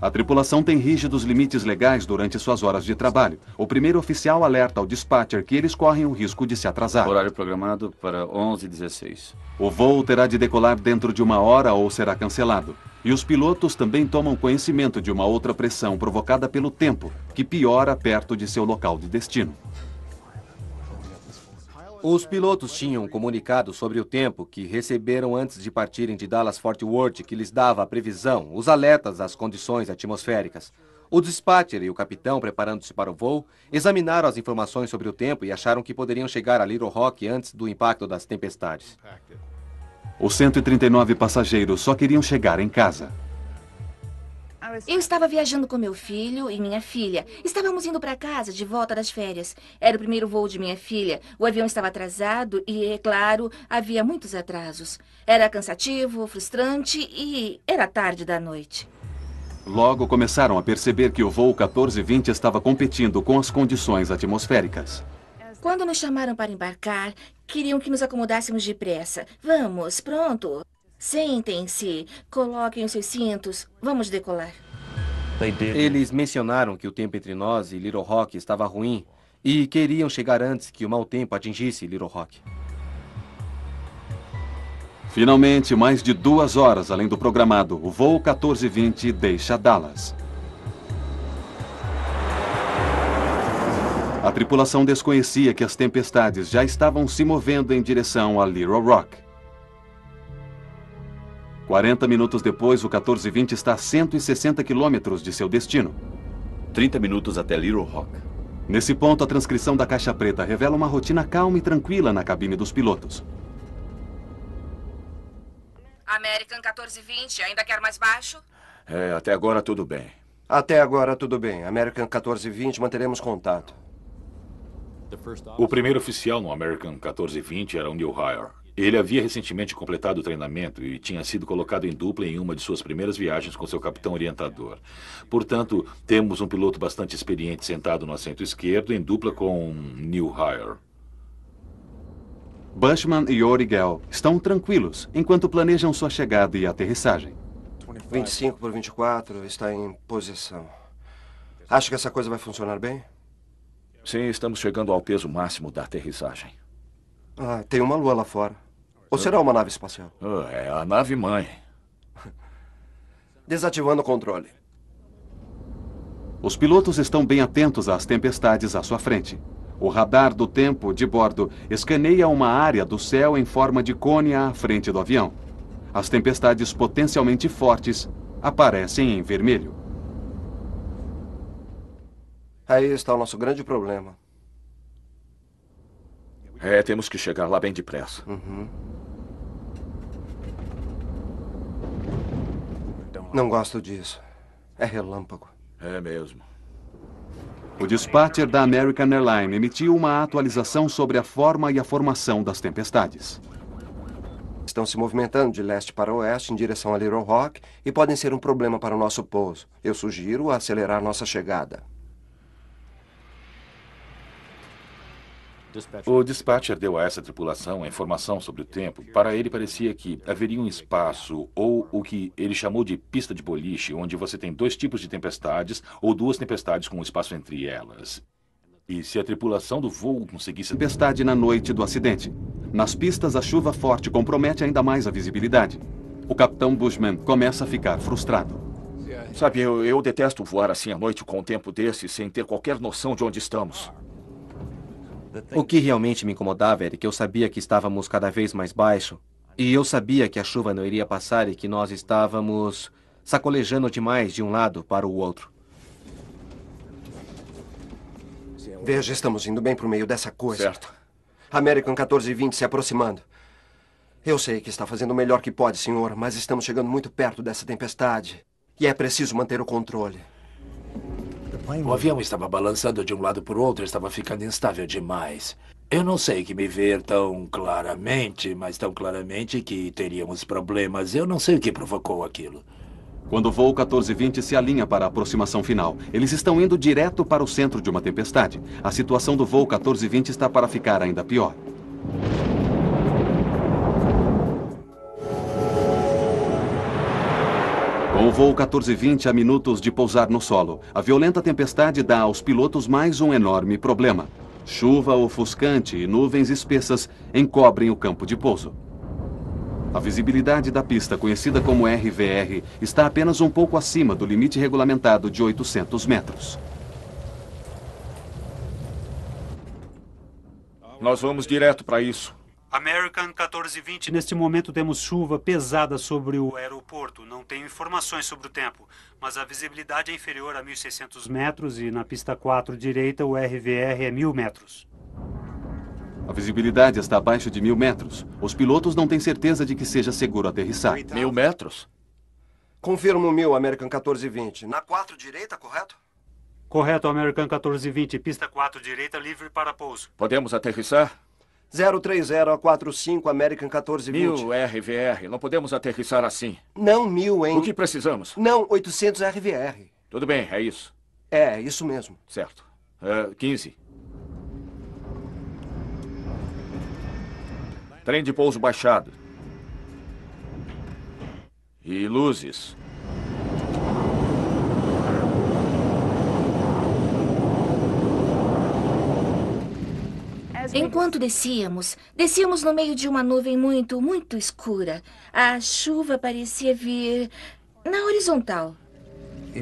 A tripulação tem rígidos limites legais durante suas horas de trabalho. O primeiro oficial alerta ao dispatcher que eles correm o risco de se atrasar. Horário programado para 11h16. O voo terá de decolar dentro de 1 hora ou será cancelado. E os pilotos também tomam conhecimento de uma outra pressão provocada pelo tempo, que piora perto de seu local de destino. Os pilotos tinham comunicado sobre o tempo que receberam antes de partirem de Dallas-Fort Worth, que lhes dava a previsão, os alertas às condições atmosféricas. O dispatcher e o capitão, preparando-se para o voo, examinaram as informações sobre o tempo e acharam que poderiam chegar a Little Rock antes do impacto das tempestades. Os 139 passageiros só queriam chegar em casa. Eu estava viajando com meu filho e minha filha. Estávamos indo para casa de volta das férias. Era o primeiro voo de minha filha. O avião estava atrasado e, é claro, havia muitos atrasos. Era cansativo, frustrante e era tarde da noite. Logo começaram a perceber que o voo 1420 estava competindo com as condições atmosféricas. Quando nos chamaram para embarcar, queriam que nos acomodássemos depressa. Vamos, pronto. Sentem-se, coloquem os seus cintos. Vamos decolar. Eles mencionaram que o tempo entre nós e Little Rock estava ruim e queriam chegar antes que o mau tempo atingisse Little Rock. Finalmente, mais de 2 horas além do programado, o voo 1420 deixa Dallas. A tripulação desconhecia que as tempestades já estavam se movendo em direção a Little Rock. 40 minutos depois, o 1420 está a 160 quilômetros de seu destino. 30 minutos até Little Rock. Nesse ponto, a transcrição da caixa preta revela uma rotina calma e tranquila na cabine dos pilotos. American 1420, ainda quer mais baixo? Até agora tudo bem. Até agora tudo bem. American 1420, manteremos contato. O primeiro oficial no American 1420 era o Neil Hire. Ele havia recentemente completado o treinamento e tinha sido colocado em dupla em uma de suas primeiras viagens com seu capitão orientador. Portanto, temos um piloto bastante experiente sentado no assento esquerdo em dupla com Neil Hire. Bushman e Urgel estão tranquilos enquanto planejam sua chegada e aterrissagem. 25 por 24 está em posição. Acho que essa coisa vai funcionar bem? Sim, estamos chegando ao peso máximo da aterrissagem. Tem uma lua lá fora. Ou será uma nave espacial? É a nave-mãe. Desativando o controle. Os pilotos estão bem atentos às tempestades à sua frente. O radar do tempo de bordo escaneia uma área do céu em forma de cone à frente do avião. As tempestades potencialmente fortes aparecem em vermelho. Aí está o nosso grande problema. Temos que chegar lá bem depressa. Não gosto disso. É relâmpago. É mesmo. O dispatcher da American Airlines emitiu uma atualização sobre a forma e a formação das tempestades. Estão se movimentando de leste para oeste em direção a Little Rock e podem ser um problema para o nosso pouso. Eu sugiro acelerar nossa chegada. O dispatcher deu a essa tripulação a informação sobre o tempo. Para ele, parecia que haveria um espaço, ou o que ele chamou de pista de boliche, onde você tem 2 tipos de tempestades, ou 2 tempestades com um espaço entre elas. E se a tripulação do voo conseguisse... Tempestade na noite do acidente. Nas pistas, a chuva forte compromete ainda mais a visibilidade. O capitão Bushman começa a ficar frustrado. Sabe, eu detesto voar assim à noite com um tempo desse, sem ter qualquer noção de onde estamos. O que realmente me incomodava era que eu sabia que estávamos cada vez mais baixo. E eu sabia que a chuva não iria passar e que nós estávamos sacolejando demais de um lado para o outro. Veja, estamos indo bem para o meio dessa coisa. Certo. American 1420 se aproximando. Eu sei que está fazendo o melhor que pode, senhor, mas estamos chegando muito perto dessa tempestade. E é preciso manter o controle. O avião estava balançando de um lado para o outro, estava ficando instável demais. Eu não sei que me ver tão claramente, mas tão claramente que teríamos problemas. Eu não sei o que provocou aquilo. Quando o voo 1420 se alinha para a aproximação final, eles estão indo direto para o centro de uma tempestade. A situação do voo 1420 está para ficar ainda pior. Com o voo 1420 a minutos de pousar no solo, a violenta tempestade dá aos pilotos mais um enorme problema. Chuva ofuscante e nuvens espessas encobrem o campo de pouso. A visibilidade da pista, conhecida como RVR, está apenas um pouco acima do limite regulamentado de 800 metros. Nós vamos direto para isso. American 1420, neste momento temos chuva pesada sobre o aeroporto. Não tenho informações sobre o tempo, mas a visibilidade é inferior a 1.600 metros e na pista 4 direita o RVR é 1.000 metros. A visibilidade está abaixo de 1.000 metros. Os pilotos não têm certeza de que seja seguro aterrissar. 1.000 metros? Confirmo 1.000, American 1420. Na 4 direita, correto? Correto, American 1420. Pista 4 direita, livre para pouso. Podemos aterrissar? 030 a 45, American 1420. 1.000 RVR. Não podemos aterrissar assim. Não 1.000, hein? O que precisamos? Não, 800 RVR. Tudo bem, é isso. É, isso mesmo. Certo. 15. Trem de pouso baixado. E luzes. Enquanto descíamos no meio de uma nuvem muito escura. A chuva parecia vir na horizontal.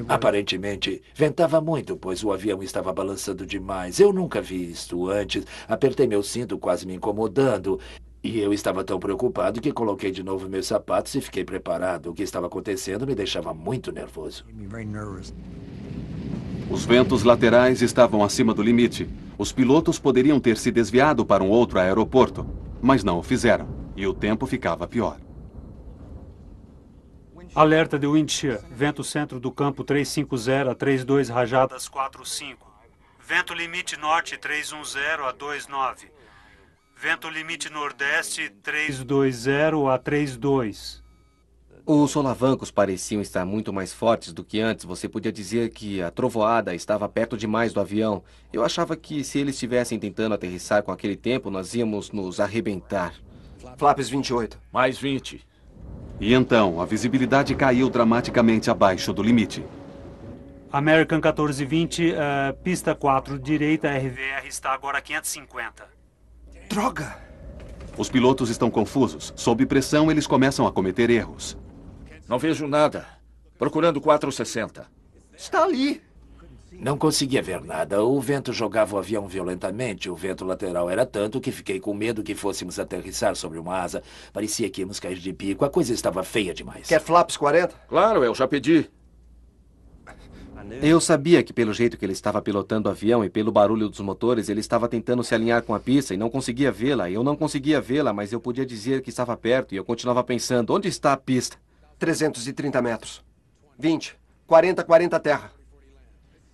Aparentemente, ventava muito, pois o avião estava balançando demais. Eu nunca vi isto antes. Apertei meu cinto, quase me incomodando. E eu estava tão preocupado que coloquei de novo meus sapatos e fiquei preparado. O que estava acontecendo me deixava muito nervoso. Os ventos laterais estavam acima do limite. Os pilotos poderiam ter se desviado para um outro aeroporto, mas não o fizeram. E o tempo ficava pior. Alerta de wind shear. Vento centro do campo 350 a 32 rajadas 45. Vento limite norte 310 a 29. Vento limite nordeste 320 a 32. Os solavancos pareciam estar muito mais fortes do que antes. Você podia dizer que a trovoada estava perto demais do avião. Eu achava que se eles estivessem tentando aterrissar com aquele tempo, nós íamos nos arrebentar. Flaps 28. Mais 20. E então, a visibilidade caiu dramaticamente abaixo do limite. American 1420, pista 4 direita, RVR está agora a 550. Droga! Os pilotos estão confusos. Sob pressão, eles começam a cometer erros. Não vejo nada. Procurando 460. Está ali. Não conseguia ver nada. O vento jogava o avião violentamente. O vento lateral era tanto que fiquei com medo que fôssemos aterrissar sobre uma asa. Parecia que íamos cair de bico. A coisa estava feia demais. Quer flaps 40? Claro, eu já pedi. Eu sabia que pelo jeito que ele estava pilotando o avião e pelo barulho dos motores, ele estava tentando se alinhar com a pista e não conseguia vê-la. Eu não conseguia vê-la, mas eu podia dizer que estava perto e eu continuava pensando, onde está a pista? 330 metros. 20. 40 terra.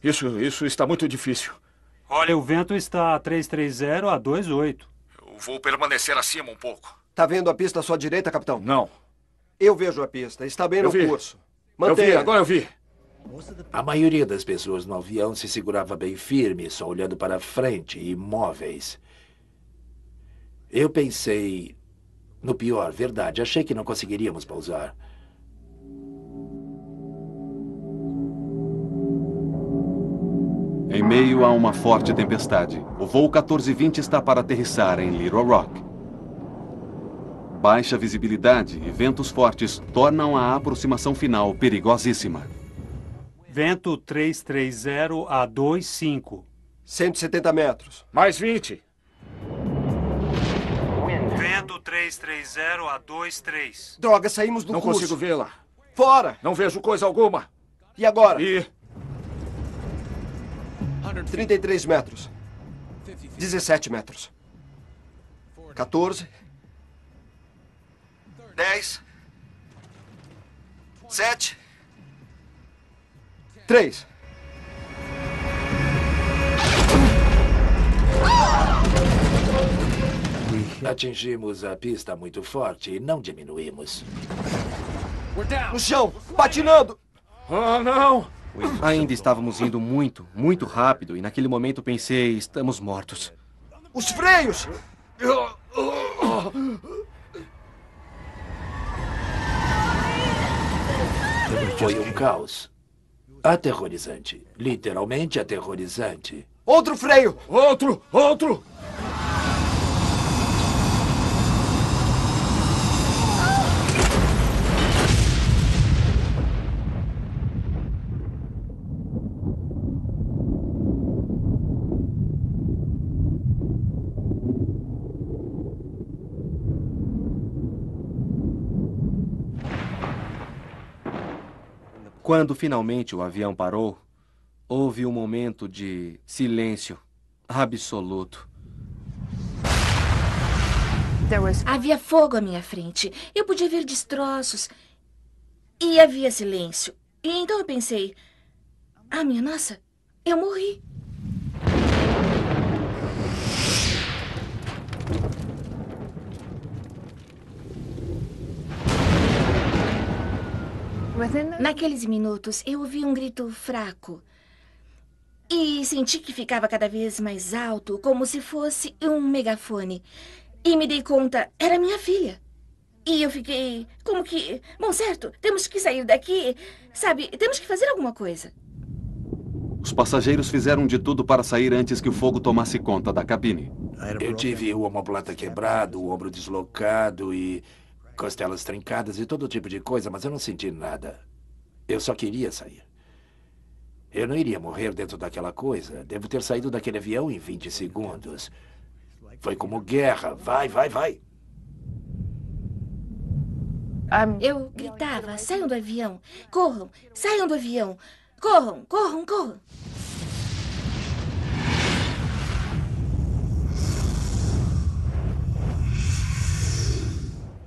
Isso está muito difícil. Olha, o vento está a 330 a 28. Eu vou permanecer acima um pouco. Tá vendo a pista à sua direita, capitão? Não. Eu vejo a pista. Está bem no curso. Mantenha. Eu vi, agora eu vi. A maioria das pessoas no avião se segurava bem firme, só olhando para frente, imóveis. Eu pensei no pior, verdade. Achei que não conseguiríamos pousar. Em meio a uma forte tempestade, o voo 1420 está para aterrissar em Little Rock. baixa visibilidade e ventos fortes tornam a aproximação final perigosíssima. Vento 330 a 25. 170 metros. Mais 20. Vento 330 a 23. Droga, saímos do Não curso. consigo vê-la. Fora! Não vejo coisa alguma. E agora? E 33 metros. 17 metros. 14. 10. 7. 3. Atingimos a pista muito forte e não diminuímos. No chão, patinando! Oh, não! Ainda estávamos indo muito, muito rápido e naquele momento pensei, estamos mortos. Os freios! Foi um caos. Aterrorizante. Literalmente aterrorizante. Outro freio! Outro! Outro! Quando finalmente o avião parou, houve um momento de silêncio absoluto. Havia fogo à minha frente. Eu podia ver destroços. E havia silêncio. E então eu pensei... Ah, minha nossa, eu morri. Naqueles minutos, eu ouvi um grito fraco. E senti que ficava cada vez mais alto, como se fosse um megafone. E me dei conta, era minha filha. E eu fiquei como que... Bom, certo, temos que sair daqui. Sabe, temos que fazer alguma coisa. Os passageiros fizeram de tudo para sair antes que o fogo tomasse conta da cabine. Eu tive o omoplata quebrado, o ombro deslocado e costelas trincadas e todo tipo de coisa, mas eu não senti nada. Eu só queria sair. Eu não iria morrer dentro daquela coisa. Devo ter saído daquele avião em 20 segundos. Foi como guerra. Vai, vai, vai. Eu gritava, saiam do avião. Corram, saiam do avião. Corram, corram, corram.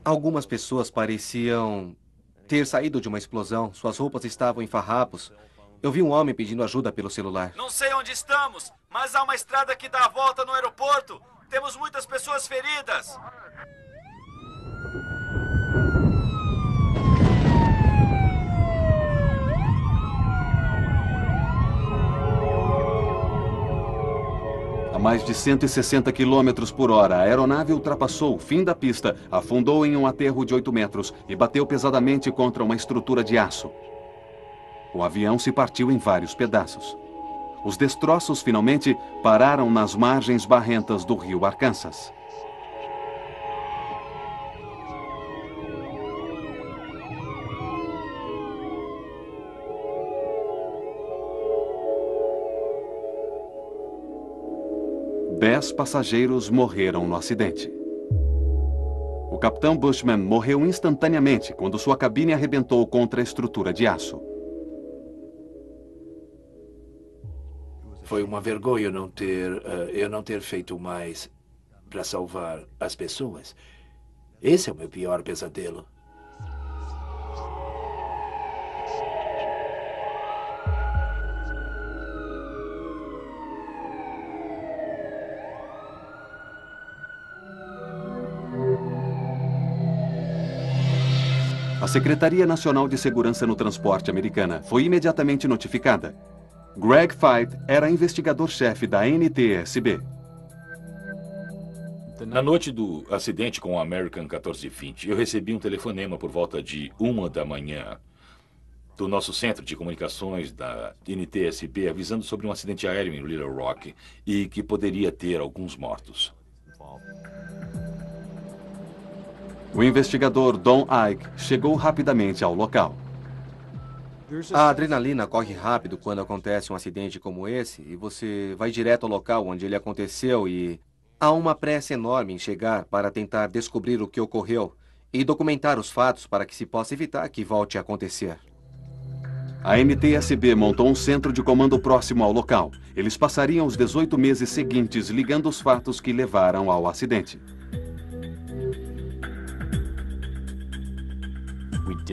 Algumas pessoas pareciam ter saído de uma explosão. Suas roupas estavam em farrapos. Eu vi um homem pedindo ajuda pelo celular. Não sei onde estamos, mas há uma estrada que dá a volta no aeroporto. Temos muitas pessoas feridas. A mais de 160 km por hora, a aeronave ultrapassou o fim da pista, afundou em um aterro de 8 metros e bateu pesadamente contra uma estrutura de aço. O avião se partiu em vários pedaços. Os destroços finalmente pararam nas margens barrentas do rio Arkansas. Dez passageiros morreram no acidente. O capitão Bushman morreu instantaneamente quando sua cabine arrebentou contra a estrutura de aço. Foi uma vergonha eu não ter feito mais para salvar as pessoas. Esse é o meu pior pesadelo. A Secretaria Nacional de Segurança no Transporte americana foi imediatamente notificada. Greg Feith era investigador-chefe da NTSB. Na noite do acidente com o American 1420, eu recebi um telefonema por volta de 1 da manhã do nosso centro de comunicações da NTSB avisando sobre um acidente aéreo em Little Rock e que poderia ter alguns mortos. O investigador Don Ike chegou rapidamente ao local. A adrenalina corre rápido quando acontece um acidente como esse e você vai direto ao local onde ele aconteceu e há uma pressa enorme em chegar para tentar descobrir o que ocorreu e documentar os fatos para que se possa evitar que volte a acontecer. A NTSB montou um centro de comando próximo ao local. Eles passariam os 18 meses seguintes ligando os fatos que levaram ao acidente.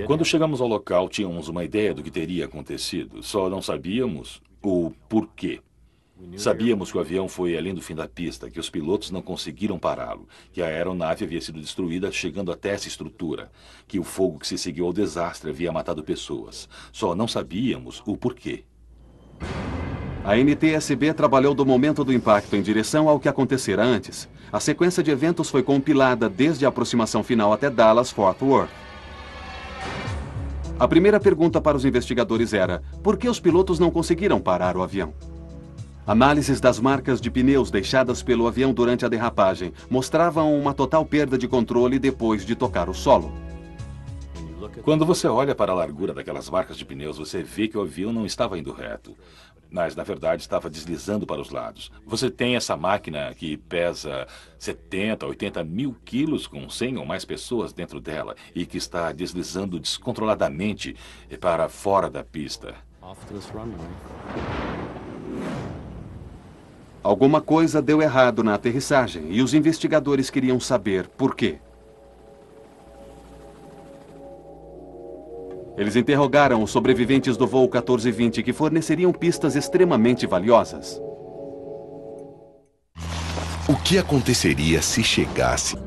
Quando chegamos ao local, tínhamos uma ideia do que teria acontecido. Só não sabíamos o porquê. Sabíamos que o avião foi além do fim da pista, que os pilotos não conseguiram pará-lo, que a aeronave havia sido destruída chegando até essa estrutura, que o fogo que se seguiu ao desastre havia matado pessoas. Só não sabíamos o porquê. A NTSB trabalhou do momento do impacto em direção ao que acontecera antes. A sequência de eventos foi compilada desde a aproximação final até Dallas-Fort Worth. A primeira pergunta para os investigadores era: por que os pilotos não conseguiram parar o avião? Análises das marcas de pneus deixadas pelo avião durante a derrapagem mostravam uma total perda de controle depois de tocar o solo. Quando você olha para a largura daquelas marcas de pneus, você vê que o avião não estava indo reto, mas na verdade estava deslizando para os lados. Você tem essa máquina que pesa 70, 80 mil quilos com 100 ou mais pessoas dentro dela e que está deslizando descontroladamente para fora da pista. Alguma coisa deu errado na aterrissagem e os investigadores queriam saber por quê. Eles interrogaram os sobreviventes do voo 1420 que forneceriam pistas extremamente valiosas. O que aconteceria se chegasse?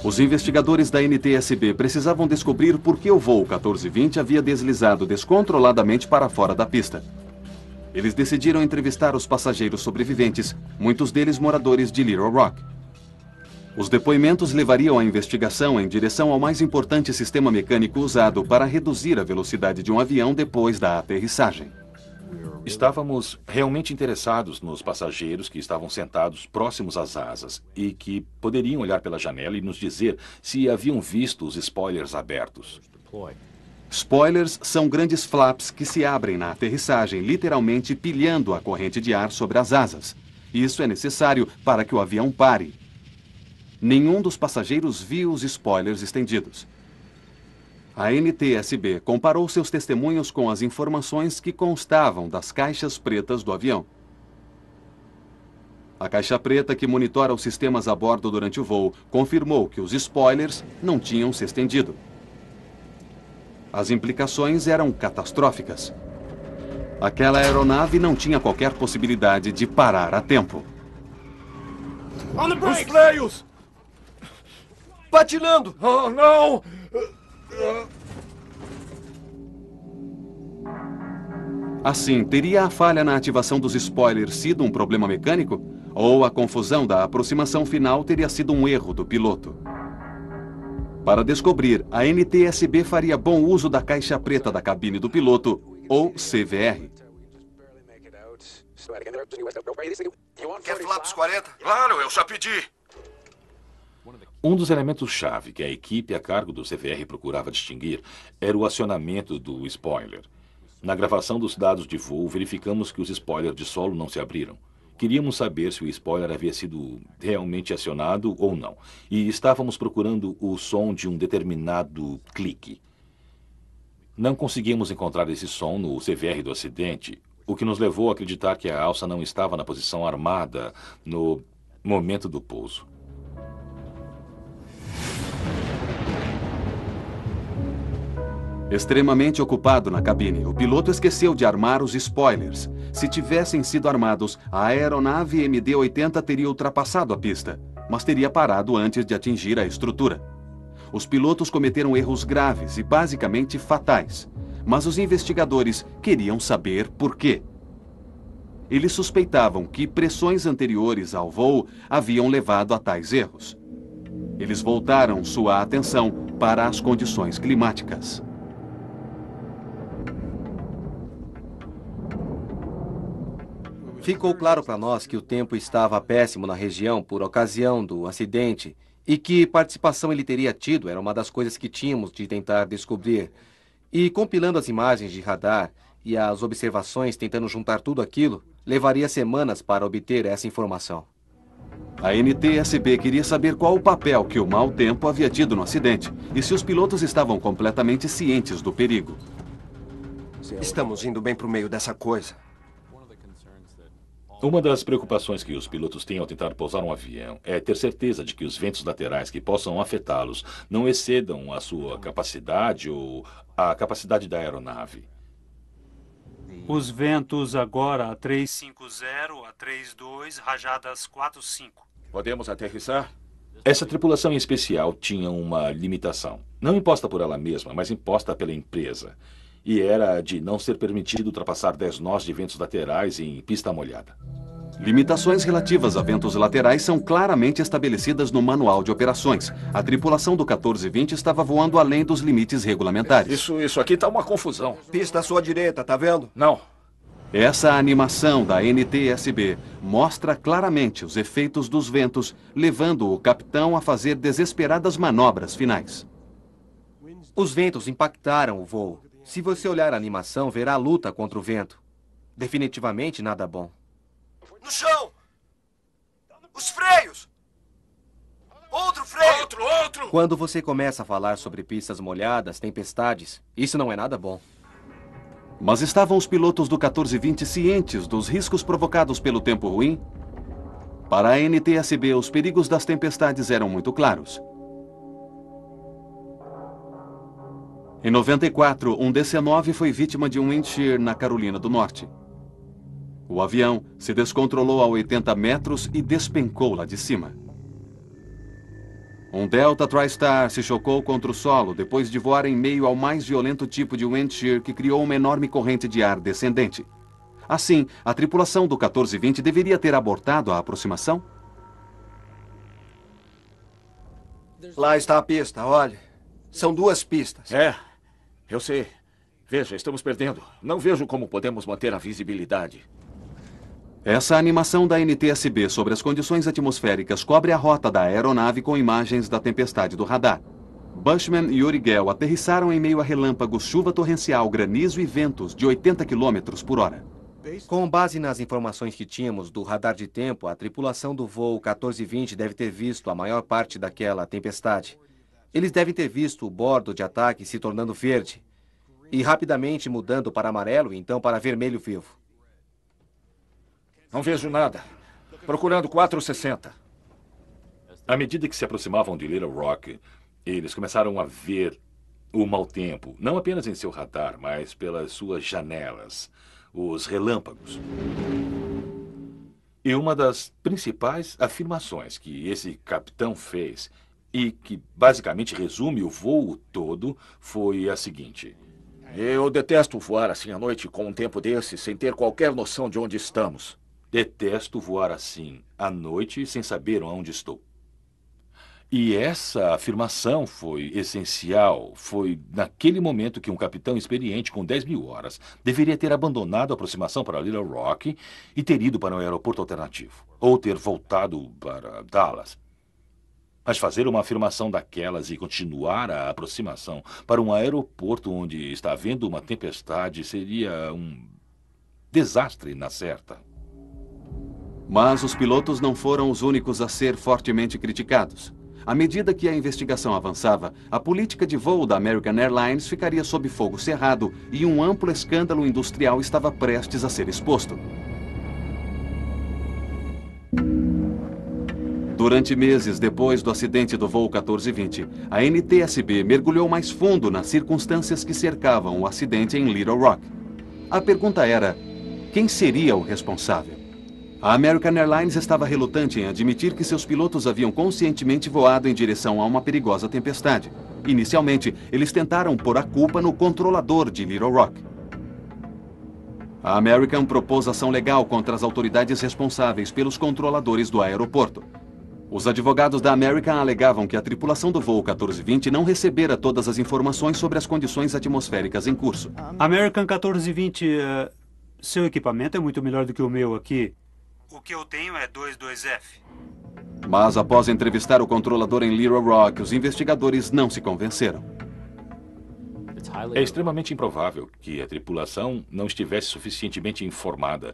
Os investigadores da NTSB precisavam descobrir por que o voo 1420 havia deslizado descontroladamente para fora da pista. Eles decidiram entrevistar os passageiros sobreviventes, muitos deles moradores de Little Rock. Os depoimentos levariam a investigação em direção ao mais importante sistema mecânico usado para reduzir a velocidade de um avião depois da aterrissagem. Estávamos realmente interessados nos passageiros que estavam sentados próximos às asas e que poderiam olhar pela janela e nos dizer se haviam visto os spoilers abertos. Spoilers são grandes flaps que se abrem na aterrissagem, literalmente pilhando a corrente de ar sobre as asas. Isso é necessário para que o avião pare. Nenhum dos passageiros viu os spoilers estendidos. A NTSB comparou seus testemunhos com as informações que constavam das caixas pretas do avião. A caixa preta que monitora os sistemas a bordo durante o voo confirmou que os spoilers não tinham se estendido. As implicações eram catastróficas. Aquela aeronave não tinha qualquer possibilidade de parar a tempo. Os freios! Patinando! Oh, não! Assim, teria a falha na ativação dos spoilers sido um problema mecânico? Ou a confusão da aproximação final teria sido um erro do piloto? Para descobrir, a NTSB faria bom uso da caixa preta da cabine do piloto, ou CVR. Quer flaps 40? Claro, eu já pedi. Um dos elementos-chave que a equipe a cargo do CVR procurava distinguir era o acionamento do spoiler. Na gravação dos dados de voo, verificamos que os spoilers de solo não se abriram. Queríamos saber se o spoiler havia sido realmente acionado ou não. E estávamos procurando o som de um determinado clique. Não conseguimos encontrar esse som no CVR do acidente, o que nos levou a acreditar que a alça não estava na posição armada no momento do pouso. Extremamente ocupado na cabine, o piloto esqueceu de armar os spoilers. Se tivessem sido armados, a aeronave MD-80 teria ultrapassado a pista, mas teria parado antes de atingir a estrutura. Os pilotos cometeram erros graves e basicamente fatais, mas os investigadores queriam saber por quê. Eles suspeitavam que pressões anteriores ao voo haviam levado a tais erros. Eles voltaram sua atenção para as condições climáticas. Ficou claro para nós que o tempo estava péssimo na região por ocasião do acidente E que participação ele teria tido era uma das coisas que tínhamos de tentar descobrir. E compilando as imagens de radar e as observações, tentando juntar tudo aquilo, levaria semanas para obter essa informação. A NTSB queria saber qual o papel que o mau tempo havia tido no acidente e se os pilotos estavam completamente cientes do perigo. Estamos indo bem para o meio dessa coisa. Uma das preocupações que os pilotos têm ao tentar pousar um avião é ter certeza de que os ventos laterais que possam afetá-los não excedam a sua capacidade ou a capacidade da aeronave. Os ventos agora a 350, a 32, rajadas 45. Podemos aterrissar? Essa tripulação em especial tinha uma limitação. Não imposta por ela mesma, mas imposta pela empresa. E era de não ser permitido ultrapassar 10 nós de ventos laterais em pista molhada. Limitações relativas a ventos laterais são claramente estabelecidas no manual de operações. A tripulação do 1420 estava voando além dos limites regulamentares. Isso aqui tá uma confusão. Pista à sua direita, tá vendo? Não. Essa animação da NTSB mostra claramente os efeitos dos ventos, levando o capitão a fazer desesperadas manobras finais. Os ventos impactaram o voo. Se você olhar a animação, verá a luta contra o vento. Definitivamente nada bom. No chão! Os freios! Outro freio! Outro! Quando você começa a falar sobre pistas molhadas, tempestades, isso não é nada bom. Mas estavam os pilotos do 1420 cientes dos riscos provocados pelo tempo ruim? Para a NTSB, os perigos das tempestades eram muito claros. Em 94, um DC-9 foi vítima de um wind shear na Carolina do Norte. O avião se descontrolou a 80 metros e despencou lá de cima. Um Delta TriStar se chocou contra o solo depois de voar em meio ao mais violento tipo de wind shear que criou uma enorme corrente de ar descendente. Assim, a tripulação do 1420 deveria ter abortado a aproximação? Lá está a pista, olhe. São 2 pistas. É, eu sei. Veja, estamos perdendo. Não vejo como podemos manter a visibilidade. Essa animação da NTSB sobre as condições atmosféricas cobre a rota da aeronave com imagens da tempestade do radar. Bushman e Urigel aterrissaram em meio a relâmpagos, chuva torrencial, granizo e ventos de 80 km por hora. Com base nas informações que tínhamos do radar de tempo, a tripulação do voo 1420 deve ter visto a maior parte daquela tempestade. Eles devem ter visto o bordo de ataque se tornando verde e rapidamente mudando para amarelo e então para vermelho vivo. Não vejo nada. Procurando 460. À medida que se aproximavam de Little Rock, eles começaram a ver o mau tempo, não apenas em seu radar, mas pelas suas janelas, os relâmpagos. E uma das principais afirmações que esse capitão fez, e que basicamente resume o voo todo, foi a seguinte: eu detesto voar assim à noite com um tempo desse, sem ter qualquer noção de onde estamos. Detesto voar assim à noite sem saber onde estou. E essa afirmação foi essencial. Foi naquele momento que um capitão experiente com 10.000 horas deveria ter abandonado a aproximação para Little Rock e ter ido para um aeroporto alternativo, ou ter voltado para Dallas. Mas fazer uma afirmação daquelas e continuar a aproximação para um aeroporto onde está havendo uma tempestade seria um desastre na certa. Mas os pilotos não foram os únicos a ser fortemente criticados. À medida que a investigação avançava, a política de voo da American Airlines ficaria sob fogo cerrado e um amplo escândalo industrial estava prestes a ser exposto. Durante meses depois do acidente do voo 1420, a NTSB mergulhou mais fundo nas circunstâncias que cercavam o acidente em Little Rock. A pergunta era: quem seria o responsável? A American Airlines estava relutante em admitir que seus pilotos haviam conscientemente voado em direção a uma perigosa tempestade. Inicialmente, eles tentaram pôr a culpa no controlador de Little Rock. A American propôs ação legal contra as autoridades responsáveis pelos controladores do aeroporto. Os advogados da American alegavam que a tripulação do voo 1420 não recebera todas as informações sobre as condições atmosféricas em curso. American 1420, seu equipamento é muito melhor do que o meu aqui. O que eu tenho é 22F. Mas após entrevistar o controlador em Little Rock, os investigadores não se convenceram. É extremamente improvável que a tripulação não estivesse suficientemente informada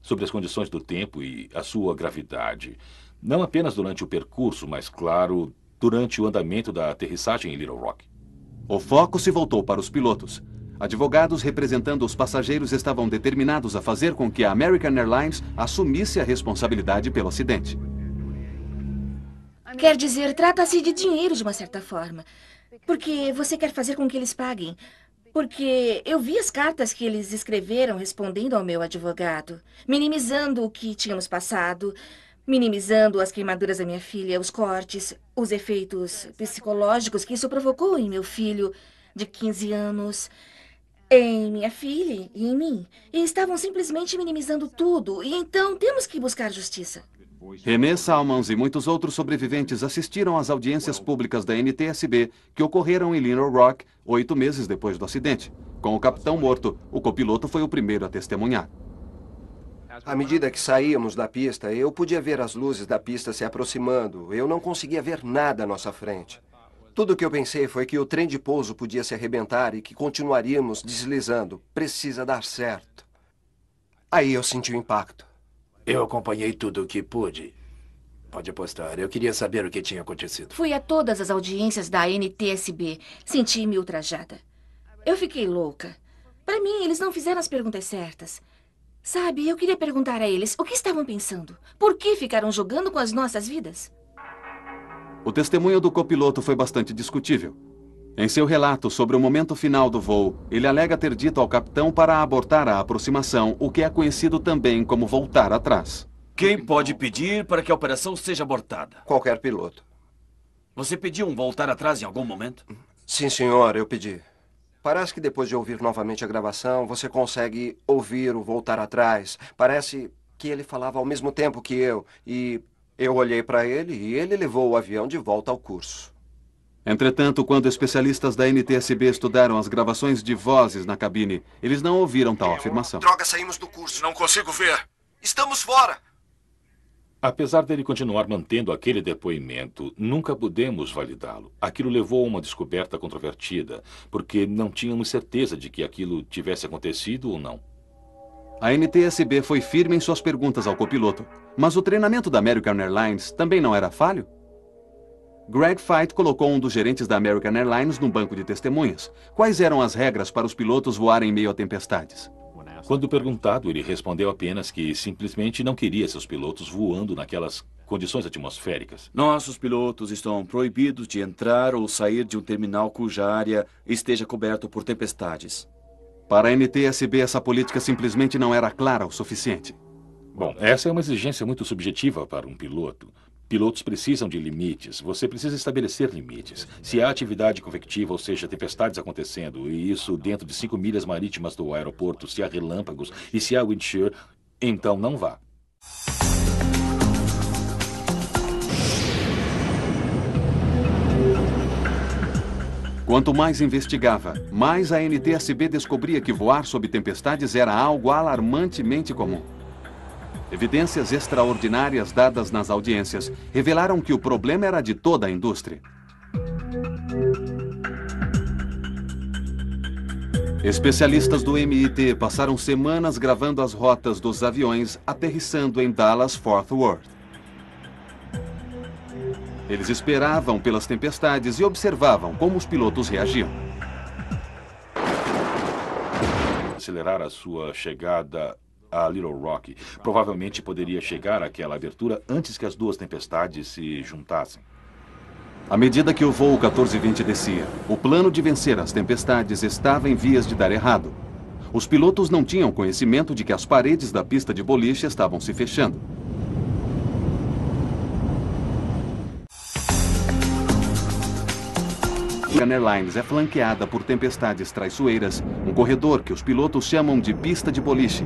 sobre as condições do tempo e a sua gravidade. Não apenas durante o percurso, mas, claro, durante o andamento da aterrissagem em Little Rock. O foco se voltou para os pilotos. Advogados representando os passageiros estavam determinados a fazer com que a American Airlines assumisse a responsabilidade pelo acidente. Quer dizer, trata-se de dinheiro de uma certa forma. Porque você quer fazer com que eles paguem. Porque eu vi as cartas que eles escreveram respondendo ao meu advogado, minimizando o que tínhamos passado, minimizando as queimaduras da minha filha, os cortes, os efeitos psicológicos que isso provocou em meu filho de 15 anos, em minha filha e em mim. E estavam simplesmente minimizando tudo. E então temos que buscar justiça. René Salmons e muitos outros sobreviventes assistiram às audiências públicas da NTSB que ocorreram em Little Rock 8 meses depois do acidente. Com o capitão morto, o copiloto foi o primeiro a testemunhar. À medida que saíamos da pista, eu podia ver as luzes da pista se aproximando. Eu não conseguia ver nada à nossa frente. Tudo o que eu pensei foi que o trem de pouso podia se arrebentar e que continuaríamos deslizando. Precisa dar certo. Aí eu senti o impacto. Eu acompanhei tudo o que pude. Pode apostar. Eu queria saber o que tinha acontecido. Fui a todas as audiências da NTSB. Senti-me ultrajada. Eu fiquei louca. Para mim, eles não fizeram as perguntas certas. Sabe, eu queria perguntar a eles o que estavam pensando. Por que ficaram jogando com as nossas vidas? O testemunho do copiloto foi bastante discutível. Em seu relato sobre o momento final do voo, ele alega ter dito ao capitão para abortar a aproximação, o que é conhecido também como voltar atrás. Quem pode pedir para que a operação seja abortada? Qualquer piloto. Você pediu um voltar atrás em algum momento? Sim, senhor, eu pedi. Parece que depois de ouvir novamente a gravação, você consegue ouvir o voltar atrás. Parece que ele falava ao mesmo tempo que eu. E eu olhei para ele e ele levou o avião de volta ao curso. Entretanto, quando especialistas da NTSB estudaram as gravações de vozes na cabine, eles não ouviram tal afirmação. Droga, saímos do curso. Não consigo ver. Estamos fora. Apesar dele continuar mantendo aquele depoimento, nunca pudemos validá-lo. Aquilo levou a uma descoberta controvertida, porque não tínhamos certeza de que aquilo tivesse acontecido ou não. A NTSB foi firme em suas perguntas ao copiloto, mas o treinamento da American Airlines também não era falho? Greg Feit colocou um dos gerentes da American Airlines no banco de testemunhas. Quais eram as regras para os pilotos voarem em meio a tempestades? Quando perguntado, ele respondeu apenas que simplesmente não queria seus pilotos voando naquelas condições atmosféricas. Nossos pilotos estão proibidos de entrar ou sair de um terminal cuja área esteja coberta por tempestades. Para a NTSB, essa política simplesmente não era clara o suficiente. Bom, essa é uma exigência muito subjetiva para um piloto. Pilotos precisam de limites. Você precisa estabelecer limites. Se há atividade convectiva, ou seja, tempestades acontecendo, e isso dentro de 5 milhas marítimas do aeroporto, se há relâmpagos e se há wind shear, então não vá. Quanto mais investigava, mais a NTSB descobria que voar sob tempestades era algo alarmantemente comum. Evidências extraordinárias dadas nas audiências revelaram que o problema era de toda a indústria. Especialistas do MIT passaram semanas gravando as rotas dos aviões aterrissando em Dallas-Fort Worth. Eles esperavam pelas tempestades e observavam como os pilotos reagiam. Acelerar a sua chegada a Little Rock. Provavelmente poderia chegar àquela abertura antes que as duas tempestades se juntassem. À medida que o voo 1420 descia, o plano de vencer as tempestades estava em vias de dar errado. Os pilotos não tinham conhecimento de que as paredes da pista de boliche estavam se fechando. A American Airlines é flanqueada por tempestades traiçoeiras, um corredor que os pilotos chamam de pista de boliche.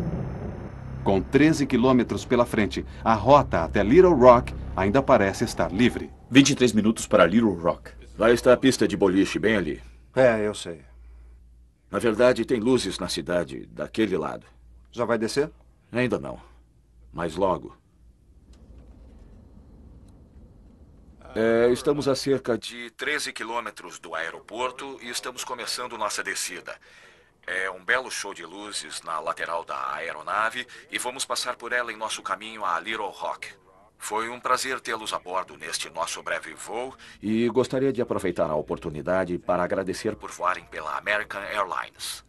Com 13 quilômetros pela frente, a rota até Little Rock ainda parece estar livre. 23 minutos para Little Rock. Lá está a pista de boliche, bem ali. É, eu sei. Na verdade, tem luzes na cidade, daquele lado. Já vai descer? Ainda não. Mas logo. Estamos a cerca de... De 13 quilômetros do aeroporto e estamos começando nossa descida. É um belo show de luzes na lateral da aeronave e vamos passar por ela em nosso caminho a Little Rock. Foi um prazer tê-los a bordo neste nosso breve voo E gostaria de aproveitar a oportunidade para agradecer por voarem pela American Airlines.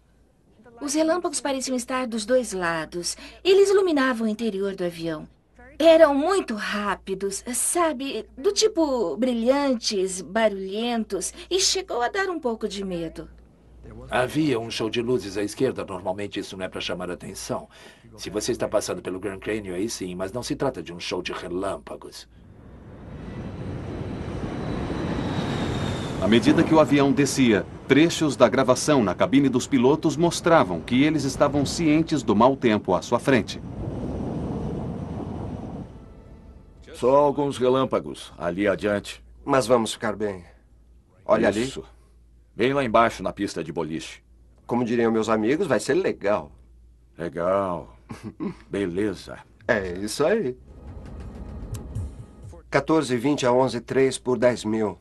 Os relâmpagos pareciam estar dos dois lados. Eles iluminavam o interior do avião. Eram muito rápidos, sabe? Do tipo brilhantes, barulhentos, e chegou a dar um pouco de medo. Havia um show de luzes à esquerda. Normalmente isso não é para chamar atenção. Se você está passando pelo Grand Canyon, aí sim, mas não se trata de um show de relâmpagos. À medida que o avião descia, trechos da gravação na cabine dos pilotos mostravam que eles estavam cientes do mau tempo à sua frente. só alguns relâmpagos ali adiante. Mas vamos ficar bem. Olha Isso. ali. Bem lá embaixo na pista de boliche. Como diriam meus amigos, vai ser legal. Legal. Beleza. É isso aí. 14,20 a 11,3 por 10 mil.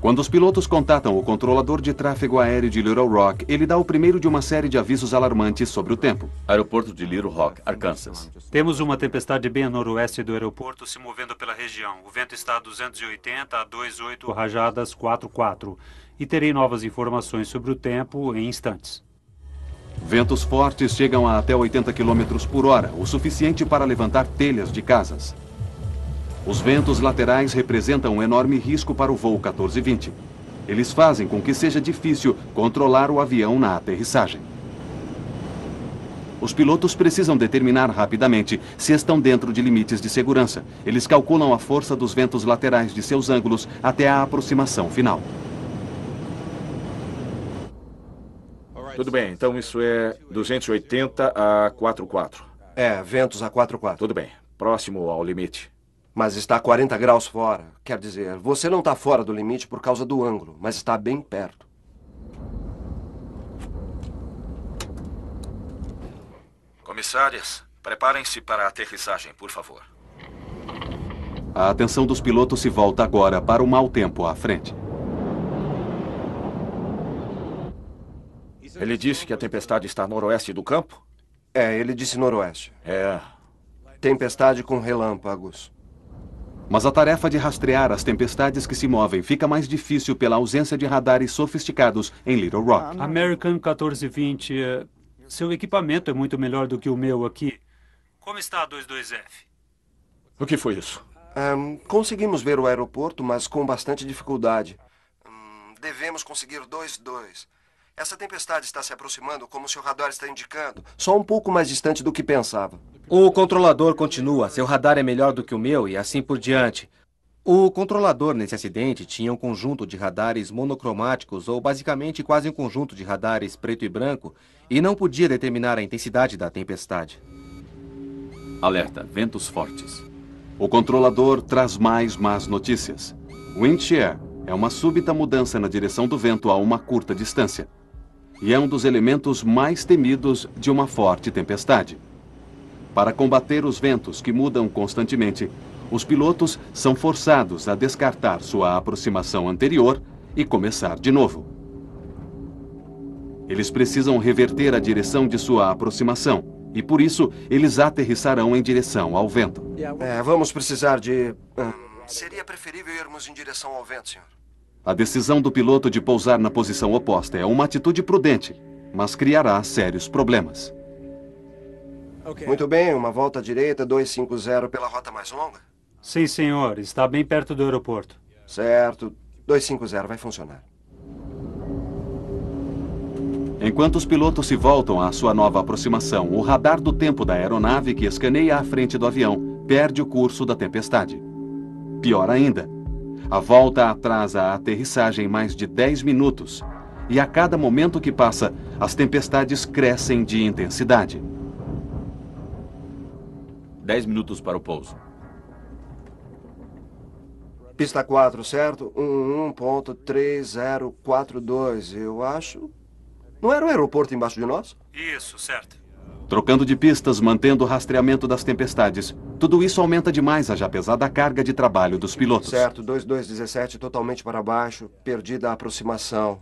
Quando os pilotos contatam o controlador de tráfego aéreo de Little Rock, ele dá o primeiro de uma série de avisos alarmantes sobre o tempo. Aeroporto de Little Rock, Arkansas. Temos uma tempestade bem a noroeste do aeroporto se movendo pela região. O vento está a 280 a 28 rajadas 44. E terei novas informações sobre o tempo em instantes. Ventos fortes chegam a até 80 km por hora, o suficiente para levantar telhas de casas. Os ventos laterais representam um enorme risco para o voo 1420. Eles fazem com que seja difícil controlar o avião na aterrissagem. Os pilotos precisam determinar rapidamente se estão dentro de limites de segurança. Eles calculam a força dos ventos laterais de seus ângulos até a aproximação final. Tudo bem, então isso é 280 a 44. É, ventos a 44. Tudo bem, próximo ao limite. Mas está a 40 graus fora. Quer dizer, você não está fora do limite por causa do ângulo, mas está bem perto. Comissárias, preparem-se para a aterrissagem, por favor. A atenção dos pilotos se volta agora para o mau tempo à frente. Ele disse que a tempestade está a noroeste do campo? É, ele disse noroeste. É. Tempestade com relâmpagos. Mas a tarefa de rastrear as tempestades que se movem fica mais difícil pela ausência de radares sofisticados em Little Rock. American 1420, seu equipamento é muito melhor do que o meu aqui. Como está a 22F? O que foi isso? Conseguimos ver o aeroporto, mas com bastante dificuldade. Devemos conseguir 2-2. Essa tempestade está se aproximando como seu radar está indicando, só um pouco mais distante do que pensava. O controlador continua. Seu radar é melhor do que o meu e assim por diante. O controlador nesse acidente tinha um conjunto de radares monocromáticos ou basicamente quase um conjunto de radares preto e branco e não podia determinar a intensidade da tempestade. Alerta, ventos fortes. O controlador traz mais más notícias. Wind shear é uma súbita mudança na direção do vento a uma curta distância. E é um dos elementos mais temidos de uma forte tempestade. Para combater os ventos que mudam constantemente, os pilotos são forçados a descartar sua aproximação anterior e começar de novo. Eles precisam reverter a direção de sua aproximação e, por isso, eles aterrissarão em direção ao vento. Vamos precisar de... Seria preferível irmos em direção ao vento, senhor. A decisão do piloto de pousar na posição oposta é uma atitude prudente, mas criará sérios problemas. Muito bem, uma volta à direita, 250 pela rota mais longa? Sim, senhor. Está bem perto do aeroporto. Certo. 250 vai funcionar. Enquanto os pilotos se voltam à sua nova aproximação, o radar do tempo da aeronave que escaneia a frente do avião perde o curso da tempestade. Pior ainda, a volta atrasa a aterrissagem mais de 10 minutos e a cada momento que passa, as tempestades crescem de intensidade. 10 minutos para o pouso. Pista 4, certo? 11.3042, eu acho. Não era o aeroporto embaixo de nós? Isso, certo. Trocando de pistas, mantendo o rastreamento das tempestades, Tudo isso aumenta demais a já pesada carga de trabalho dos pilotos. Certo, 2217 totalmente para baixo, perdida a aproximação.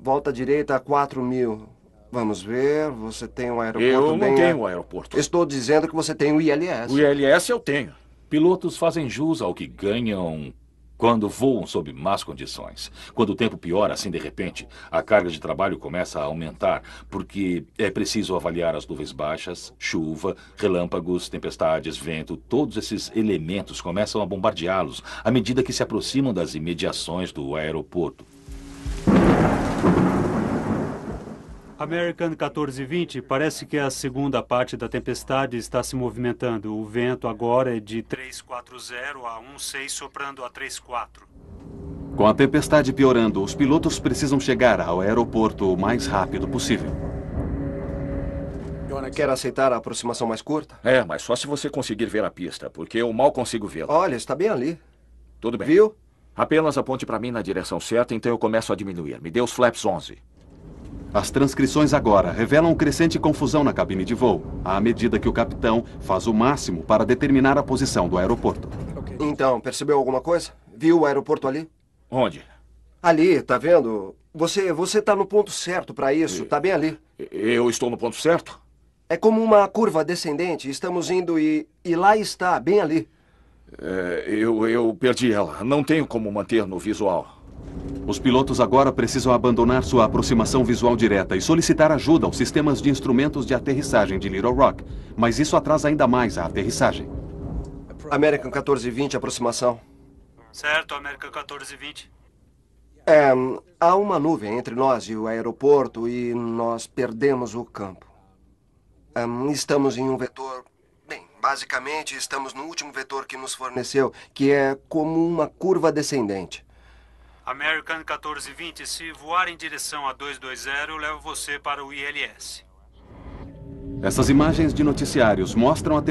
Volta direita a 4.000. Vamos ver, você tem um aeroporto Eu bem... não tenho um aeroporto. Estou dizendo que você tem o ILS. O ILS eu tenho. Pilotos fazem jus ao que ganham quando voam sob más condições. Quando o tempo piora assim de repente, a carga de trabalho começa a aumentar, porque é preciso avaliar as nuvens baixas, chuva, relâmpagos, tempestades, vento. Todos esses elementos começam a bombardeá-los à medida que se aproximam das imediações do aeroporto. American 1420, parece que a segunda parte da tempestade está se movimentando. O vento agora é de 340 a 16, soprando a 34. Com a tempestade piorando, os pilotos precisam chegar ao aeroporto o mais rápido possível. Quer aceitar a aproximação mais curta? É, mas só se você conseguir ver a pista, porque eu mal consigo vê-la. Olha, está bem ali. Tudo bem. Viu? Apenas aponte para mim na direção certa, então eu começo a diminuir. Me dê os flaps 11. As transcrições agora revelam crescente confusão na cabine de voo, à medida que o capitão faz o máximo para determinar a posição do aeroporto. Então, percebeu alguma coisa? Viu o aeroporto ali? Onde? Ali, tá vendo? Você tá no ponto certo para isso, tá bem ali. Eu estou no ponto certo? É como uma curva descendente, estamos indo e lá está, bem ali. Eu perdi ela, não tenho como manter no visual. Os pilotos agora precisam abandonar sua aproximação visual direta e solicitar ajuda aos sistemas de instrumentos de aterrissagem de Little Rock. Mas isso atrasa ainda mais a aterrissagem. American 1420, aproximação. Certo, American 1420. Há uma nuvem entre nós e o aeroporto e nós perdemos o campo. Estamos em um vetor... Bem, basicamente estamos no último vetor que nos forneceu, que é como uma curva descendente. American 1420, se voar em direção a 220, eu levo você para o ILS. Essas imagens de noticiários mostram a